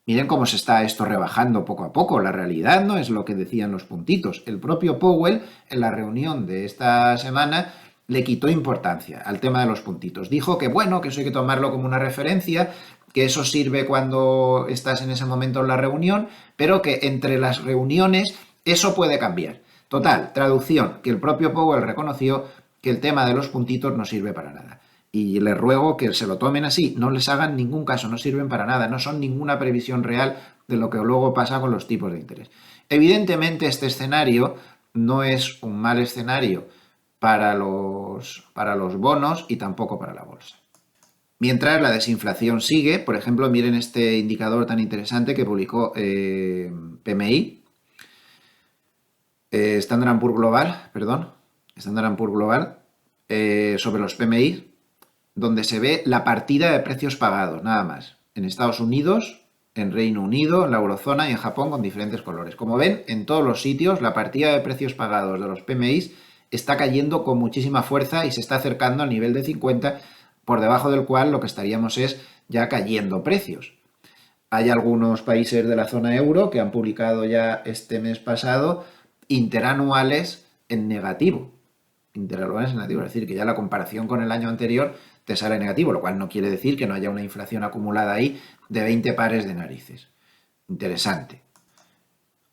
Miren cómo se está esto rebajando poco a poco. La realidad no es lo que decían los puntitos. El propio Powell, en la reunión de esta semana, le quitó importancia al tema de los puntitos. Dijo que bueno, que eso hay que tomarlo como una referencia, que eso sirve cuando estás en ese momento en la reunión, pero que entre las reuniones eso puede cambiar. Total, traducción, que el propio Powell reconoció que el tema de los puntitos no sirve para nada. Y les ruego que se lo tomen así, no les hagan ningún caso, no sirven para nada, no son ninguna previsión real de lo que luego pasa con los tipos de interés. Evidentemente este escenario no es un mal escenario para los bonos y tampoco para la bolsa. Mientras la desinflación sigue, por ejemplo, miren este indicador tan interesante que publicó PMI, Standard & Poor's Global, sobre los PMI, donde se ve la partida de precios pagados, nada más. En Estados Unidos, en Reino Unido, en la eurozona y en Japón con diferentes colores. Como ven, en todos los sitios la partida de precios pagados de los PMI está cayendo con muchísima fuerza y se está acercando al nivel de 50, por debajo del cual lo que estaríamos es ya cayendo precios. Hay algunos países de la zona euro que han publicado ya este mes pasado interanuales en negativo. Interanuales en negativo, es decir, que ya la comparación con el año anterior te sale negativo, lo cual no quiere decir que no haya una inflación acumulada ahí de 20 pares de narices. Interesante.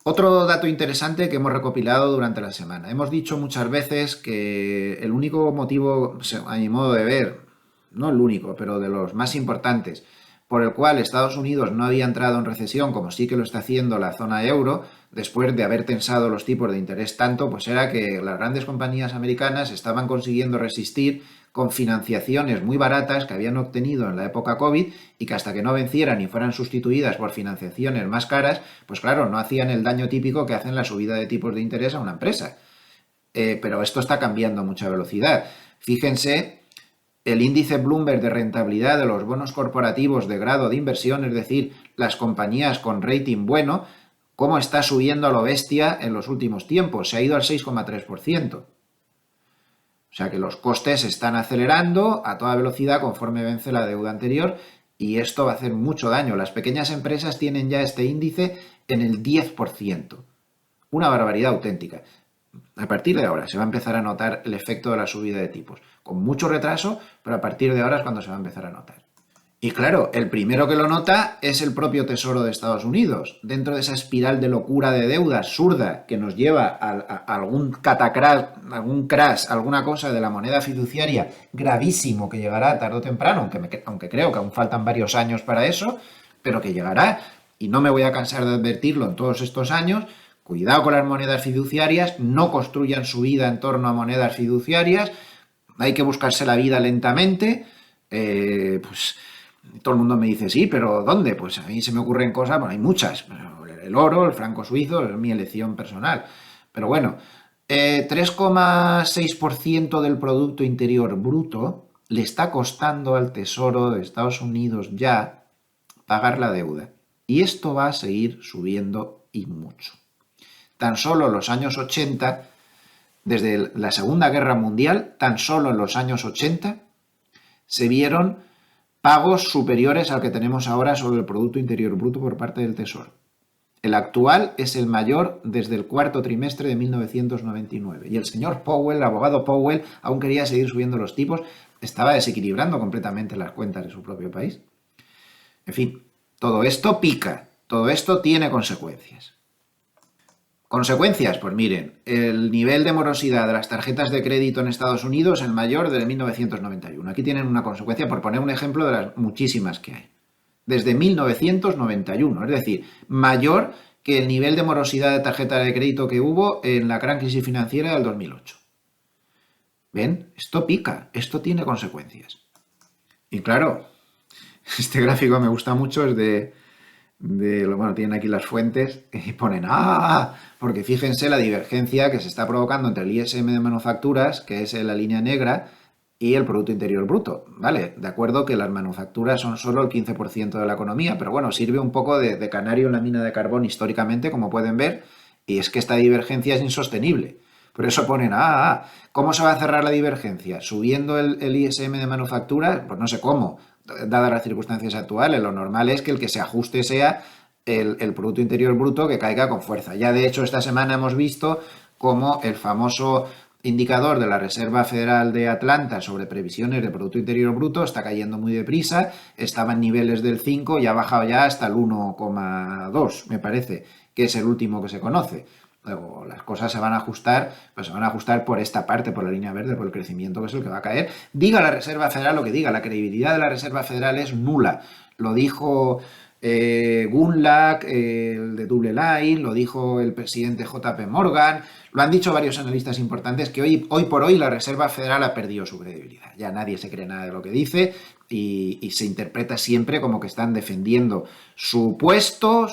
Otro dato interesante que hemos recopilado durante la semana. Hemos dicho muchas veces que el único motivo, a mi modo de ver, no el único, pero de los más importantes, por el cual Estados Unidos no había entrado en recesión, como sí que lo está haciendo la zona euro, después de haber tensado los tipos de interés tanto, pues era que las grandes compañías americanas estaban consiguiendo resistir con financiaciones muy baratas que habían obtenido en la época COVID y que hasta que no vencieran y fueran sustituidas por financiaciones más caras, pues claro, no hacían el daño típico que hacen la subida de tipos de interés a una empresa. Pero esto está cambiando a mucha velocidad. Fíjense, el índice Bloomberg de rentabilidad de los bonos corporativos de grado de inversión, es decir, las compañías con rating bueno, cómo está subiendo a lo bestia en los últimos tiempos. Se ha ido al 6,3%. O sea que los costes se están acelerando a toda velocidad conforme vence la deuda anterior y esto va a hacer mucho daño. Las pequeñas empresas tienen ya este índice en el 10%. Una barbaridad auténtica. A partir de ahora se va a empezar a notar el efecto de la subida de tipos. Con mucho retraso, pero a partir de ahora es cuando se va a empezar a notar. Y claro, el primero que lo nota es el propio Tesoro de Estados Unidos. Dentro de esa espiral de locura de deuda absurda que nos lleva a algún catacrash, algún crash, alguna cosa de la moneda fiduciaria gravísimo que llegará tarde o temprano, aunque creo que aún faltan varios años para eso, pero que llegará, y no me voy a cansar de advertirlo en todos estos años. Cuidado con las monedas fiduciarias, no construyan su vida en torno a monedas fiduciarias, hay que buscarse la vida lentamente. Pues todo el mundo me dice, sí, pero ¿dónde? Pues a mí se me ocurren cosas, bueno, hay muchas. El oro, el franco suizo, es mi elección personal. Pero bueno, 3,6% del Producto Interior Bruto le está costando al Tesoro de Estados Unidos ya pagar la deuda. Y esto va a seguir subiendo y mucho. Tan solo en los años 80, desde la Segunda Guerra Mundial, tan solo en los años 80, se vieron pagos superiores al que tenemos ahora sobre el Producto Interior Bruto por parte del Tesoro. El actual es el mayor desde el cuarto trimestre de 1999. Y el señor Powell, el abogado Powell, aún quería seguir subiendo los tipos, estaba desequilibrando completamente las cuentas de su propio país. En fin, todo esto pica, todo esto tiene consecuencias. Consecuencias, pues miren, el nivel de morosidad de las tarjetas de crédito en Estados Unidos es el mayor desde 1991. Aquí tienen una consecuencia por poner un ejemplo de las muchísimas que hay. Desde 1991, es decir, mayor que el nivel de morosidad de tarjeta de crédito que hubo en la gran crisis financiera del 2008. ¿Ven? Esto pica, esto tiene consecuencias. Y claro, este gráfico me gusta mucho, es bueno, tienen aquí las fuentes y ponen, porque fíjense la divergencia que se está provocando entre el ISM de manufacturas, que es la línea negra, y el Producto Interior Bruto. Vale, de acuerdo que las manufacturas son solo el 15% de la economía, pero bueno, sirve un poco de canario en la mina de carbón históricamente, como pueden ver, y es que esta divergencia es insostenible. Por eso ponen, ¿cómo se va a cerrar la divergencia? ¿Subiendo el ISM de manufacturas? Pues no sé cómo, dadas las circunstancias actuales. Lo normal es que el que se ajuste sea el Producto Interior Bruto, que caiga con fuerza. Ya de hecho esta semana hemos visto cómo el famoso indicador de la Reserva Federal de Atlanta sobre previsiones de Producto Interior Bruto está cayendo muy deprisa, estaba en niveles del 5 y ha bajado ya hasta el 1,2, me parece, que es el último que se conoce. Luego las cosas se van a ajustar, pues se van a ajustar por esta parte, por la línea verde, por el crecimiento, que es el que va a caer. Diga la Reserva Federal lo que diga, la credibilidad de la Reserva Federal es nula. Lo dijo Gundlach, el de Double Line, lo dijo el presidente JP Morgan, lo han dicho varios analistas importantes, que hoy por hoy la Reserva Federal ha perdido su credibilidad. Ya nadie se cree nada de lo que dice y se interpreta siempre como que están defendiendo su puesto,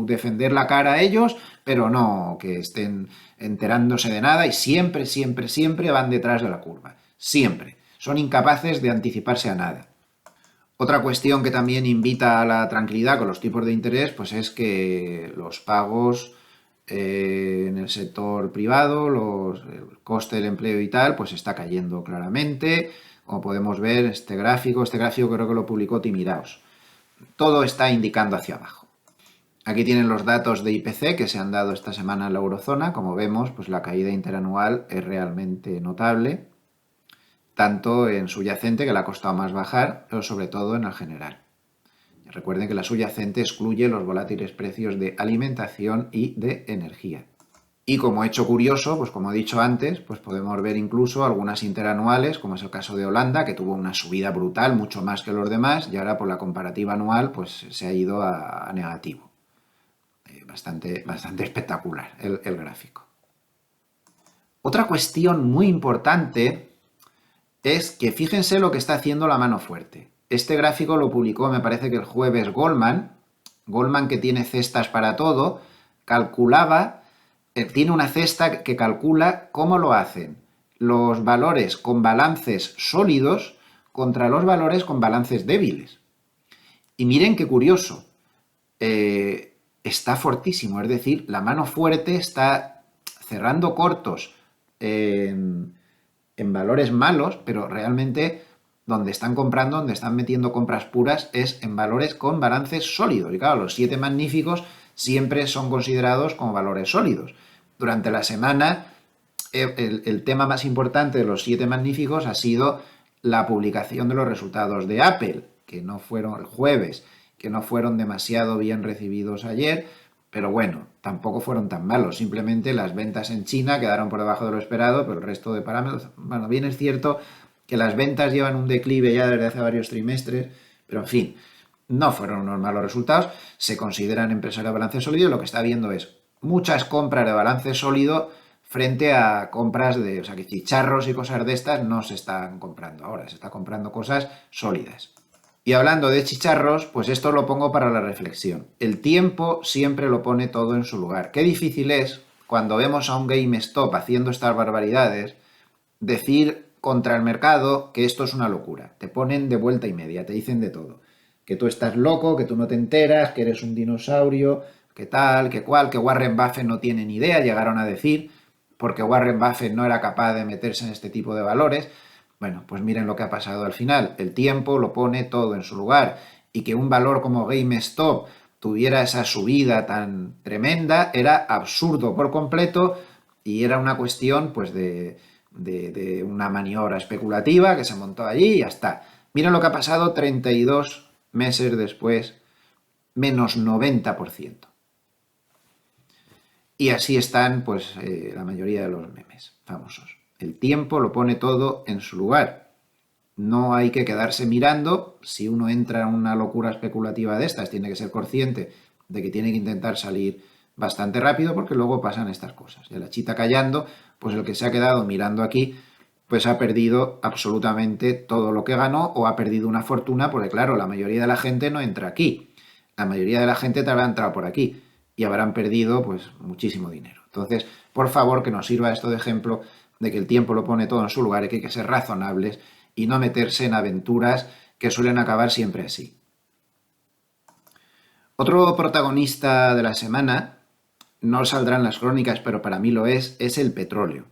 defender la cara a ellos, pero no que estén enterándose de nada, y siempre, siempre, siempre van detrás de la curva. Siempre. Son incapaces de anticiparse a nada. Otra cuestión que también invita a la tranquilidad con los tipos de interés, pues es que los pagos en el sector privado, el coste del empleo y tal, pues está cayendo claramente. Como podemos ver, este gráfico creo que lo publicó Timiraos. Todo está indicando hacia abajo. Aquí tienen los datos de IPC que se han dado esta semana en la eurozona. Como vemos, pues la caída interanual es realmente notable, tanto en subyacente, que le ha costado más bajar, pero sobre todo en el general. Recuerden que la subyacente excluye los volátiles precios de alimentación y de energía. Y como hecho curioso, pues como he dicho antes, pues podemos ver incluso algunas interanuales, como es el caso de Holanda, que tuvo una subida brutal, mucho más que los demás, y ahora por la comparativa anual pues se ha ido a negativo. Bastante espectacular el gráfico. Otra cuestión muy importante es que fíjense lo que está haciendo la mano fuerte. Este gráfico lo publicó, me parece que el jueves, Goldman, que tiene cestas para todo, tiene una cesta que calcula cómo lo hacen los valores con balances sólidos contra los valores con balances débiles. Y miren qué curioso, está fortísimo, es decir, la mano fuerte está cerrando cortos en valores malos, pero realmente donde están comprando, donde están metiendo compras puras, es en valores con balances sólidos. Y claro, los 7 magníficos siempre son considerados como valores sólidos. Durante la semana, el tema más importante de los 7 magníficos ha sido la publicación de los resultados de Apple, que no fueron el jueves, que no fueron demasiado bien recibidos ayer, pero bueno, tampoco fueron tan malos. Simplemente las ventas en China quedaron por debajo de lo esperado, pero el resto de parámetros, bueno, bien es cierto que las ventas llevan un declive ya desde hace varios trimestres, pero en fin, no fueron unos malos resultados. Se consideran empresas de balance sólido y lo que está viendo es muchas compras de balance sólido frente a compras de, o sea, que chicharros y cosas de estas no se están comprando ahora, se está comprando cosas sólidas. Y hablando de chicharros, pues esto lo pongo para la reflexión. El tiempo siempre lo pone todo en su lugar. Qué difícil es, cuando vemos a un GameStop haciendo estas barbaridades, decir contra el mercado que esto es una locura. Te ponen de vuelta y media, te dicen de todo. Que tú estás loco, que tú no te enteras, que eres un dinosaurio, que tal, que cual, que Warren Buffett no tiene ni idea, llegaron a decir, porque Warren Buffett no era capaz de meterse en este tipo de valores. Bueno, pues miren lo que ha pasado al final. El tiempo lo pone todo en su lugar. Y que un valor como GameStop tuviera esa subida tan tremenda era absurdo por completo y era una cuestión pues de una maniobra especulativa que se montó allí y ya está. Miren lo que ha pasado 32 meses después, menos 90%. Y así están pues la mayoría de los memes famosos. El tiempo lo pone todo en su lugar. No hay que quedarse mirando. Si uno entra en una locura especulativa de estas, tiene que ser consciente de que tiene que intentar salir bastante rápido porque luego pasan estas cosas. De la chita callando, pues el que se ha quedado mirando aquí, pues ha perdido absolutamente todo lo que ganó o ha perdido una fortuna porque claro, la mayoría de la gente no entra aquí. La mayoría de la gente te habrá entrado por aquí y habrán perdido pues muchísimo dinero. Entonces, por favor, que nos sirva esto de ejemplo de que el tiempo lo pone todo en su lugar y que hay que ser razonables y no meterse en aventuras que suelen acabar siempre así. Otro protagonista de la semana, no saldrá en las crónicas, pero para mí lo es el petróleo.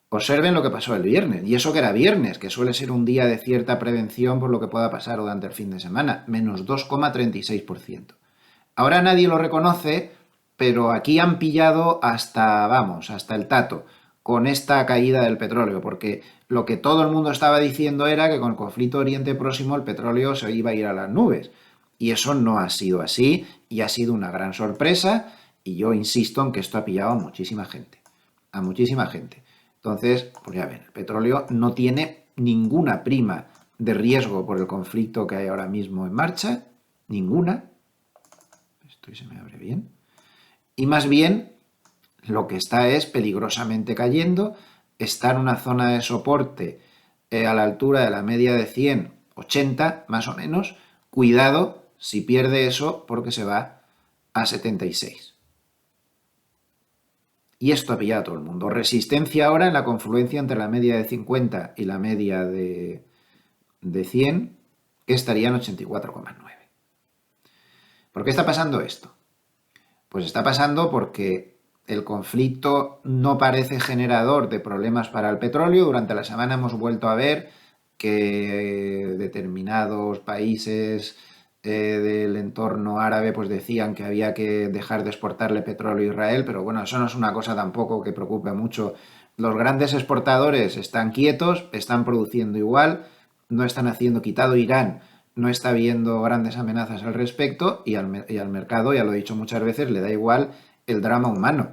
Observen lo que pasó el viernes, y eso que era viernes, que suele ser un día de cierta prevención por lo que pueda pasar durante el fin de semana, menos 2,36%. Ahora nadie lo reconoce, pero aquí han pillado hasta, vamos, hasta el tato con esta caída del petróleo, porque lo que todo el mundo estaba diciendo era que con el conflicto Oriente Próximo el petróleo se iba a ir a las nubes. Y eso no ha sido así, y ha sido una gran sorpresa, y yo insisto en que esto ha pillado a muchísima gente. A muchísima gente. Entonces, pues ya ven, el petróleo no tiene ninguna prima de riesgo por el conflicto que hay ahora mismo en marcha, ninguna. Esto se me abre bien. Y más bien, lo que está es peligrosamente cayendo, está en una zona de soporte a la altura de la media de 100, 80 más o menos. Cuidado si pierde eso porque se va a 76. Y esto ha pillado a todo el mundo. Resistencia ahora en la confluencia entre la media de 50 y la media de 100, que estaría en 84,9. ¿Por qué está pasando esto? Pues está pasando porque el conflicto no parece generador de problemas para el petróleo. Durante la semana hemos vuelto a ver que determinados países del entorno árabe pues decían que había que dejar de exportarle petróleo a Israel, pero bueno, eso no es una cosa tampoco que preocupe mucho. Los grandes exportadores están quietos, están produciendo igual, no están haciendo, quitado Irán, no está viendo grandes amenazas al respecto y al mercado, ya lo he dicho muchas veces, le da igual el drama humano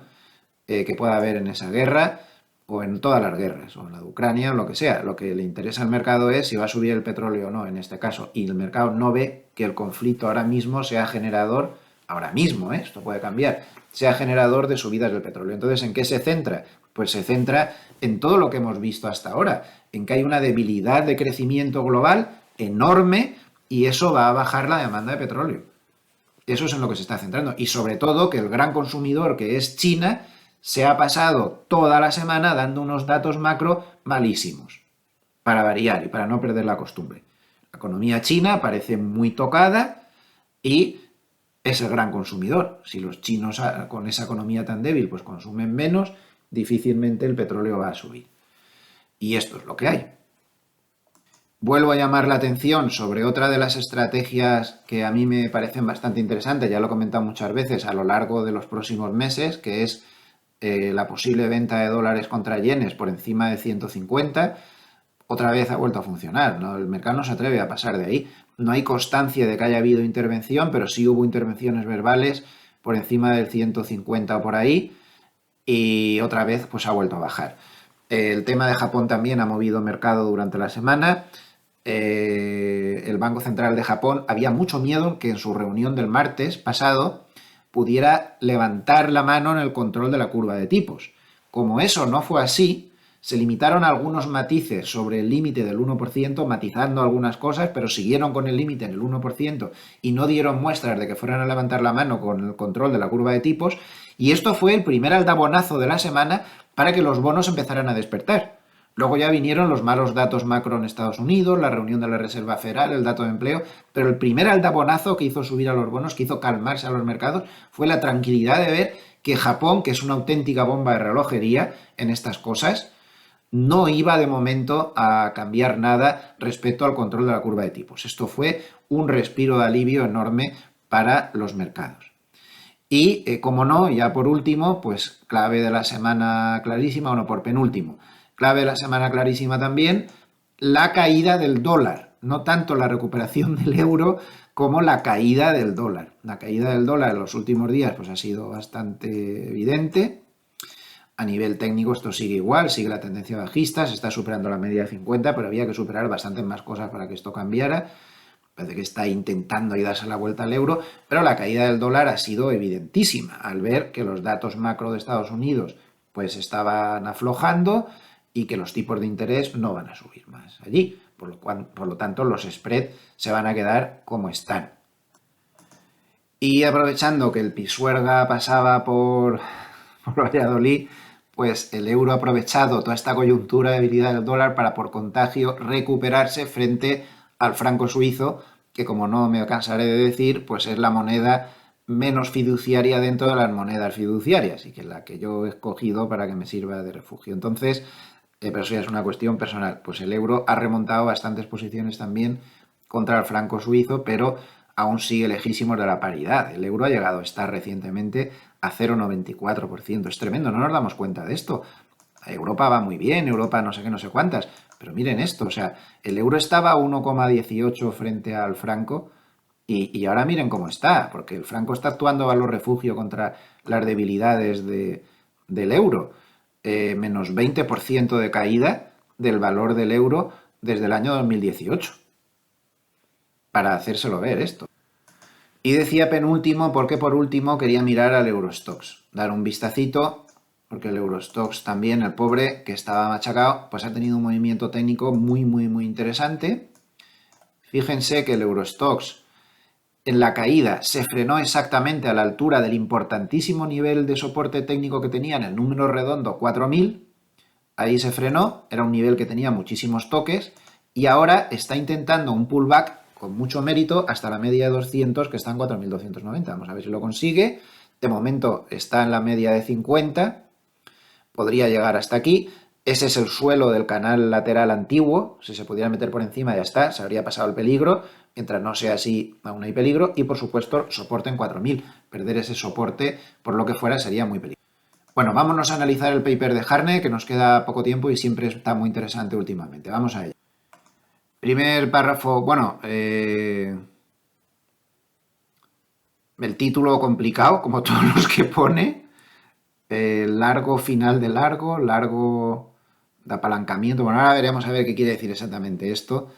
que pueda haber en esa guerra o en todas las guerras, o en la de Ucrania, o lo que sea. Lo que le interesa al mercado es si va a subir el petróleo o no, en este caso. Y el mercado no ve que el conflicto ahora mismo sea generador, ahora mismo, esto puede cambiar, sea generador de subidas del petróleo. Entonces, ¿en qué se centra? Pues se centra en todo lo que hemos visto hasta ahora, en que hay una debilidad de crecimiento global enorme y eso va a bajar la demanda de petróleo. Eso es en lo que se está centrando. Y sobre todo que el gran consumidor, que es China, se ha pasado toda la semana dando unos datos macro malísimos, para variar y para no perder la costumbre. La economía china parece muy tocada y es el gran consumidor. Si los chinos con esa economía tan débil pues consumen menos, difícilmente el petróleo va a subir. Y esto es lo que hay. Vuelvo a llamar la atención sobre otra de las estrategias que a mí me parecen bastante interesantes, ya lo he comentado muchas veces a lo largo de los próximos meses, que es la posible venta de dólares contra yenes por encima de 150. Otra vez ha vuelto a funcionar, ¿no? El mercado no se atreve a pasar de ahí. no hay constancia de que haya habido intervención, pero sí hubo intervenciones verbales por encima del 150 o por ahí, y otra vez pues ha vuelto a bajar. El tema de Japón también ha movido mercado durante la semana. El Banco Central de Japón había mucho miedo que en su reunión del martes pasado pudiera levantar la mano en el control de la curva de tipos. Como eso no fue así, se limitaron a algunos matices sobre el límite del 1%, matizando algunas cosas, pero siguieron con el límite en el 1% y no dieron muestras de que fueran a levantar la mano con el control de la curva de tipos. Y esto fue el primer aldabonazo de la semana para que los bonos empezaran a despertar. Luego ya vinieron los malos datos macro en Estados Unidos, la reunión de la Reserva Federal, el dato de empleo, pero el primer aldabonazo que hizo subir a los bonos, que hizo calmarse a los mercados, fue la tranquilidad de ver que Japón, que es una auténtica bomba de relojería en estas cosas, no iba de momento a cambiar nada respecto al control de la curva de tipos. Esto fue un respiro de alivio enorme para los mercados. Y, como no, ya por último, pues clave de la semana clarísima, bueno, por penúltimo, clave de la semana clarísima también, la caída del dólar. No tanto la recuperación del euro como la caída del dólar. La caída del dólar en los últimos días pues ha sido bastante evidente. A nivel técnico esto sigue igual, sigue la tendencia bajista, se está superando la media de 50, pero había que superar bastantes más cosas para que esto cambiara. Parece que está intentando ahí darse la vuelta al euro, pero la caída del dólar ha sido evidentísima al ver que los datos macro de Estados Unidos pues estaban aflojando y que los tipos de interés no van a subir más allí. Por lo tanto, los spreads se van a quedar como están. Y aprovechando que el Pisuerga pasaba por Valladolid, pues el euro ha aprovechado toda esta coyuntura de debilidad del dólar para, por contagio, recuperarse frente al franco suizo, que, como no me cansaré de decir, pues es la moneda menos fiduciaria dentro de las monedas fiduciarias y que es la que yo he escogido para que me sirva de refugio. Entonces, pero eso ya es una cuestión personal, pues el euro ha remontado bastantes posiciones también contra el franco suizo, pero aún sigue lejísimos de la paridad. El euro ha llegado a estar recientemente a 0,94%. Es tremendo, no nos damos cuenta de esto. Europa va muy bien, Europa no sé qué, no sé cuántas, pero miren esto, o sea, el euro estaba a 1,18 frente al franco y ahora miren cómo está, porque el franco está actuando a valor refugio contra las debilidades del euro. Menos 20% de caída del valor del euro desde el año 2018. Para hacérselo ver esto. Y decía penúltimo porque por último quería mirar al Eurostoxx, dar un vistacito, porque el Eurostoxx también, el pobre, que estaba machacado, pues ha tenido un movimiento técnico muy interesante. Fíjense que el Eurostoxx en la caída se frenó exactamente a la altura del importantísimo nivel de soporte técnico que tenía en el número redondo 4000. Ahí se frenó, era un nivel que tenía muchísimos toques y ahora está intentando un pullback con mucho mérito hasta la media de 200, que está en 4290. Vamos a ver si lo consigue. De momento está en la media de 50. Podría llegar hasta aquí. Ese es el suelo del canal lateral antiguo. Si se pudiera meter por encima ya está, se habría pasado el peligro. Mientras no sea así, aún hay peligro. Y por supuesto, soporte en 4000. Perder ese soporte, por lo que fuera, sería muy peligroso. Bueno, vámonos a analizar el paper de Harney, que nos queda poco tiempo y siempre está muy interesante últimamente. Vamos a ello. Primer párrafo, bueno, el título complicado, como todos los que pone, largo final de largo de apalancamiento. Bueno, ahora veremos a ver qué quiere decir exactamente esto.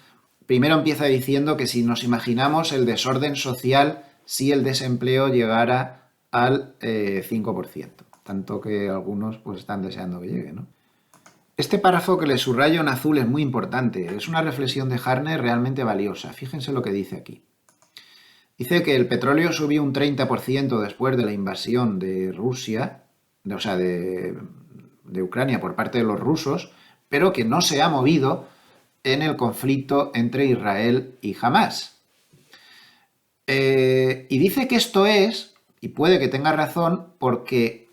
Primero empieza diciendo que si nos imaginamos el desorden social si el desempleo llegara al 5%, tanto que algunos pues están deseando que llegue, ¿no? Este párrafo que le subrayo en azul es muy importante, es una reflexión de Harney realmente valiosa. Fíjense lo que dice aquí. Dice que el petróleo subió un 30% después de la invasión de Rusia, de Ucrania por parte de los rusos, pero que no se ha movido en el conflicto entre Israel y Hamás. Y dice que esto es, y puede que tenga razón, porque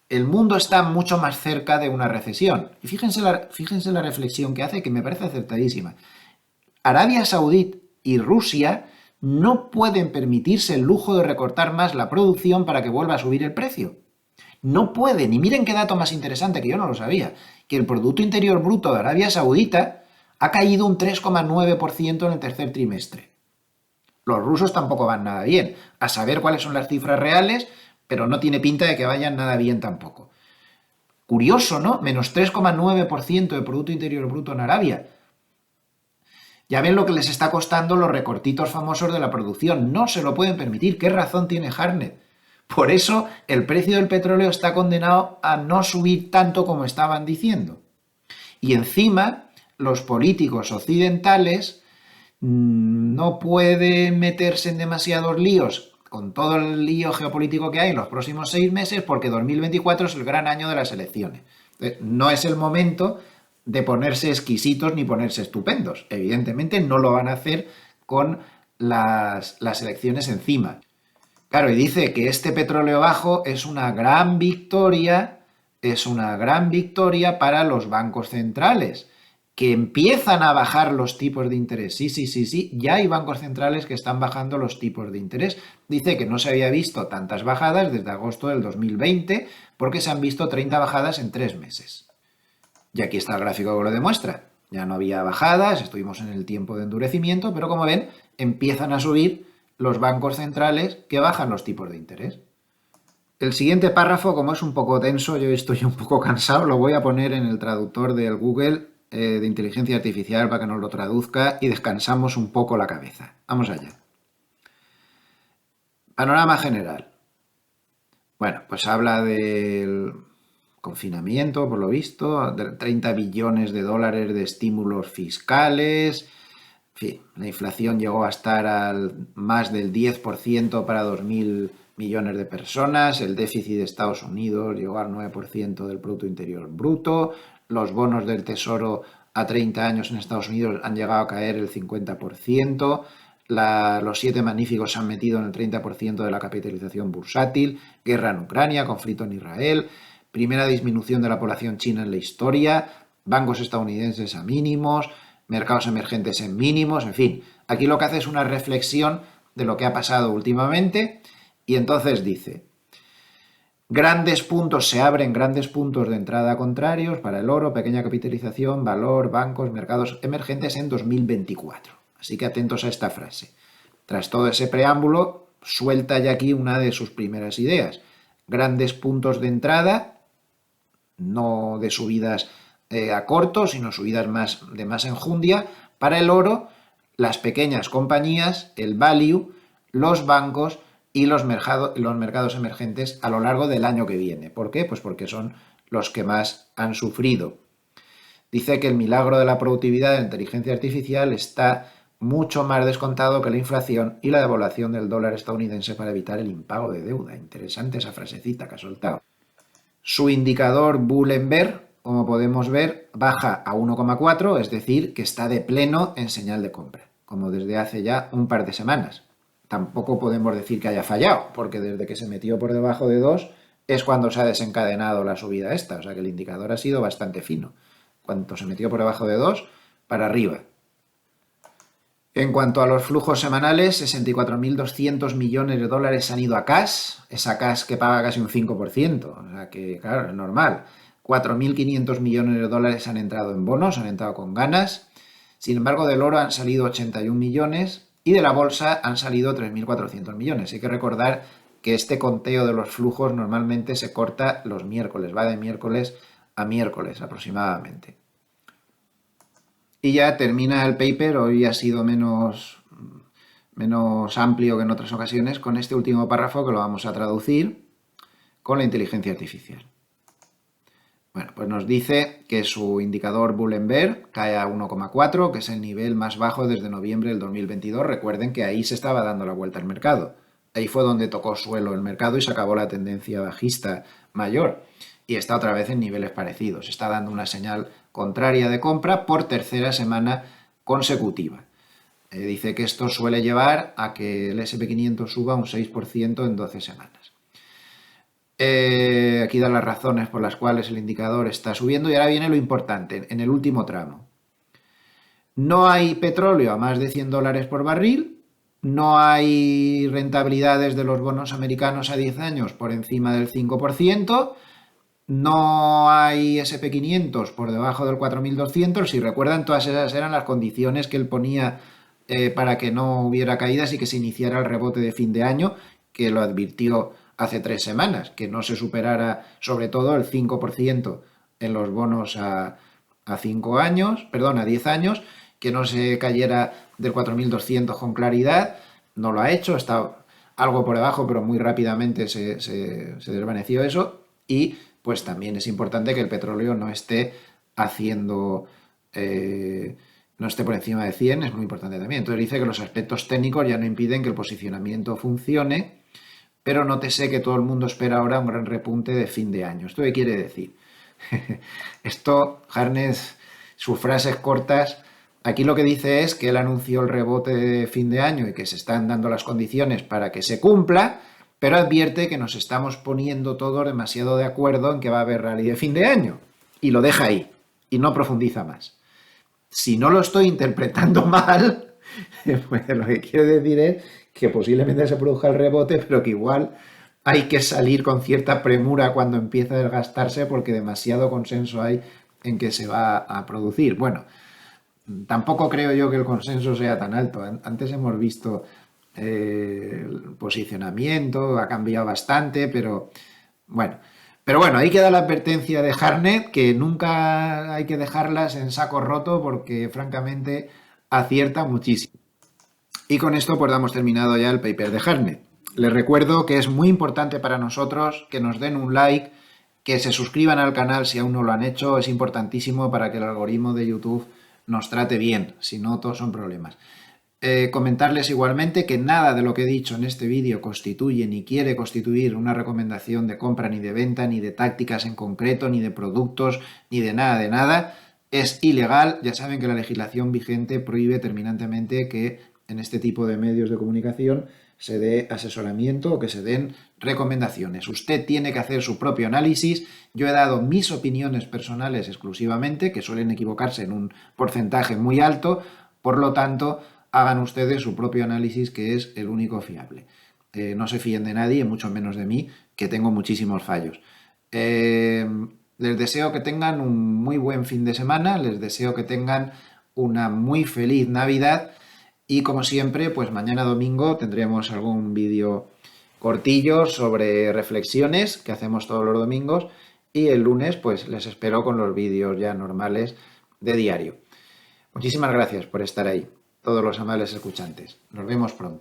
el mundo está mucho más cerca de una recesión. Y fíjense la reflexión que hace, que me parece acertadísima. Arabia Saudí y Rusia no pueden permitirse el lujo de recortar más la producción para que vuelva a subir el precio. No pueden. Y miren qué dato más interesante, que yo no lo sabía, que el Producto Interior Bruto de Arabia Saudita ha caído un 3,9% en el tercer trimestre. Los rusos tampoco van nada bien. A saber cuáles son las cifras reales, pero no tiene pinta de que vayan nada bien tampoco. Curioso, ¿no? Menos 3,9% de Producto Interior Bruto en Arabia. Ya ven lo que les está costando los recortitos famosos de la producción. No se lo pueden permitir. ¿Qué razón tiene Harnett? Por eso el precio del petróleo está condenado a no subir tanto como estaban diciendo. Y encima, los políticos occidentales no pueden meterse en demasiados líos con todo el lío geopolítico que hay en los próximos 6 meses porque 2024 es el gran año de las elecciones. No es el momento de ponerse exquisitos ni ponerse estupendos. Evidentemente no lo van a hacer con las elecciones encima. Claro, y dice que este petróleo bajo es una gran victoria para los bancos centrales, que empiezan a bajar los tipos de interés. Sí, ya hay bancos centrales que están bajando los tipos de interés. Dice que no se había visto tantas bajadas desde agosto del 2020, porque se han visto 30 bajadas en 3 meses. Y aquí está el gráfico que lo demuestra. Ya no había bajadas, estuvimos en el tiempo de endurecimiento, pero como ven, empiezan a subir los bancos centrales que bajan los tipos de interés. El siguiente párrafo, como es un poco denso, yo estoy un poco cansado, lo voy a poner en el traductor del Google de inteligencia artificial para que nos lo traduzca y descansamos un poco la cabeza. Vamos allá. Panorama general. Bueno, pues habla del confinamiento, por lo visto, de 30 billones de dólares de estímulos fiscales. En fin, la inflación llegó a estar al más del 10% para 2.000 millones de personas. El déficit de Estados Unidos llegó al 9% del Producto Interior Bruto. Los bonos del Tesoro a 30 años en Estados Unidos han llegado a caer el 50%. Los 7 magníficos se han metido en el 30% de la capitalización bursátil. Guerra en Ucrania, conflicto en Israel. Primera disminución de la población china en la historia. Bancos estadounidenses a mínimos. Mercados emergentes en mínimos. En fin, aquí lo que hace es una reflexión de lo que ha pasado últimamente. Y entonces dice: grandes puntos, se abren grandes puntos de entrada contrarios para el oro, pequeña capitalización, valor, bancos, mercados emergentes en 2024. Así que atentos a esta frase. Tras todo ese preámbulo, suelta ya aquí una de sus primeras ideas. Grandes puntos de entrada, no de subidas a corto, sino subidas de más enjundia, para el oro, las pequeñas compañías, el value, los bancos y los mercados emergentes a lo largo del año que viene. ¿Por qué? Pues porque son los que más han sufrido. Dice que el milagro de la productividad de la inteligencia artificial está mucho más descontado que la inflación y la devaluación del dólar estadounidense para evitar el impago de deuda. Interesante esa frasecita que ha soltado. Su indicador Bull and Bear, como podemos ver, baja a 1,4, es decir, que está de pleno en señal de compra, como desde hace ya un par de semanas. Tampoco podemos decir que haya fallado, porque desde que se metió por debajo de 2 es cuando se ha desencadenado la subida esta, o sea que el indicador ha sido bastante fino. Cuando se metió por debajo de 2, para arriba. En cuanto a los flujos semanales, 64.200 millones de dólares han ido a cash, esa cash que paga casi un 5%, o sea que, claro, es normal. 4.500 millones de dólares han entrado en bonos, han entrado con ganas. Sin embargo, del oro han salido 81 millones y de la bolsa han salido 3.400 millones. Hay que recordar que este conteo de los flujos normalmente se corta los miércoles, va de miércoles a miércoles aproximadamente. Y ya termina el paper, hoy ha sido menos amplio que en otras ocasiones, con este último párrafo que lo vamos a traducir con la inteligencia artificial. Bueno, pues nos dice que su indicador Bull and Bear cae a 1,4, que es el nivel más bajo desde noviembre del 2022. Recuerden que ahí se estaba dando la vuelta al mercado. Ahí fue donde tocó suelo el mercado y se acabó la tendencia bajista mayor. Y está otra vez en niveles parecidos. Está dando una señal contraria de compra por tercera semana consecutiva. Dice que esto suele llevar a que el SP500 suba un 6% en 12 semanas. Aquí dan las razones por las cuales el indicador está subiendo y ahora viene lo importante, en el último tramo. No hay petróleo a más de $100 por barril, no hay rentabilidades de los bonos americanos a 10 años por encima del 5%, No hay SP500 por debajo del 4200. Si recuerdan, todas esas eran las condiciones que él ponía para que no hubiera caídas y que se iniciara el rebote de fin de año, que lo advirtió hace 3 semanas, que no se superara sobre todo el 5% en los bonos a 5 años, perdón, a 10 años, que no se cayera del 4200 con claridad. No lo ha hecho, está algo por debajo, pero muy rápidamente se desvaneció eso. Y pues también es importante que el petróleo no esté haciendo, no esté por encima de 100, es muy importante también. Entonces dice que los aspectos técnicos ya no impiden que el posicionamiento funcione, pero nótese que todo el mundo espera ahora un gran repunte de fin de año. ¿Esto qué quiere decir? Esto, Harness, sus frases cortas, aquí lo que dice es que él anunció el rebote de fin de año y que se están dando las condiciones para que se cumpla, pero advierte que nos estamos poniendo todos demasiado de acuerdo en que va a haber rally de fin de año. Y lo deja ahí, y no profundiza más. Si no lo estoy interpretando mal, pues lo que quiere decir es que posiblemente se produzca el rebote, pero que igual hay que salir con cierta premura cuando empieza a desgastarse porque demasiado consenso hay en que se va a producir. Bueno, tampoco creo yo que el consenso sea tan alto. Antes hemos visto el posicionamiento, ha cambiado bastante, bueno. Pero bueno, ahí queda la advertencia de Harnett, que nunca hay que dejarlas en saco roto porque francamente acierta muchísimo. Y con esto pues damos terminado ya el paper de Harnett. Les recuerdo que es muy importante para nosotros que nos den un like, que se suscriban al canal si aún no lo han hecho. Es importantísimo para que el algoritmo de YouTube nos trate bien, si no todos son problemas. Comentarles igualmente que nada de lo que he dicho en este vídeo constituye ni quiere constituir una recomendación de compra ni de venta, ni de tácticas en concreto, ni de productos, ni de nada de nada. Es ilegal. Ya saben que la legislación vigente prohíbe terminantemente que en este tipo de medios de comunicación se dé asesoramiento o que se den recomendaciones. Usted tiene que hacer su propio análisis. Yo he dado mis opiniones personales exclusivamente, que suelen equivocarse en un porcentaje muy alto. Por lo tanto, hagan ustedes su propio análisis, que es el único fiable. No se fíen de nadie, mucho menos de mí, que tengo muchísimos fallos. Les deseo que tengan un muy buen fin de semana, les deseo que tengan una muy feliz Navidad y como siempre, pues mañana domingo tendremos algún vídeo cortillo sobre reflexiones que hacemos todos los domingos y el lunes pues les espero con los vídeos ya normales de diario. Muchísimas gracias por estar ahí, todos los amables escuchantes. Nos vemos pronto.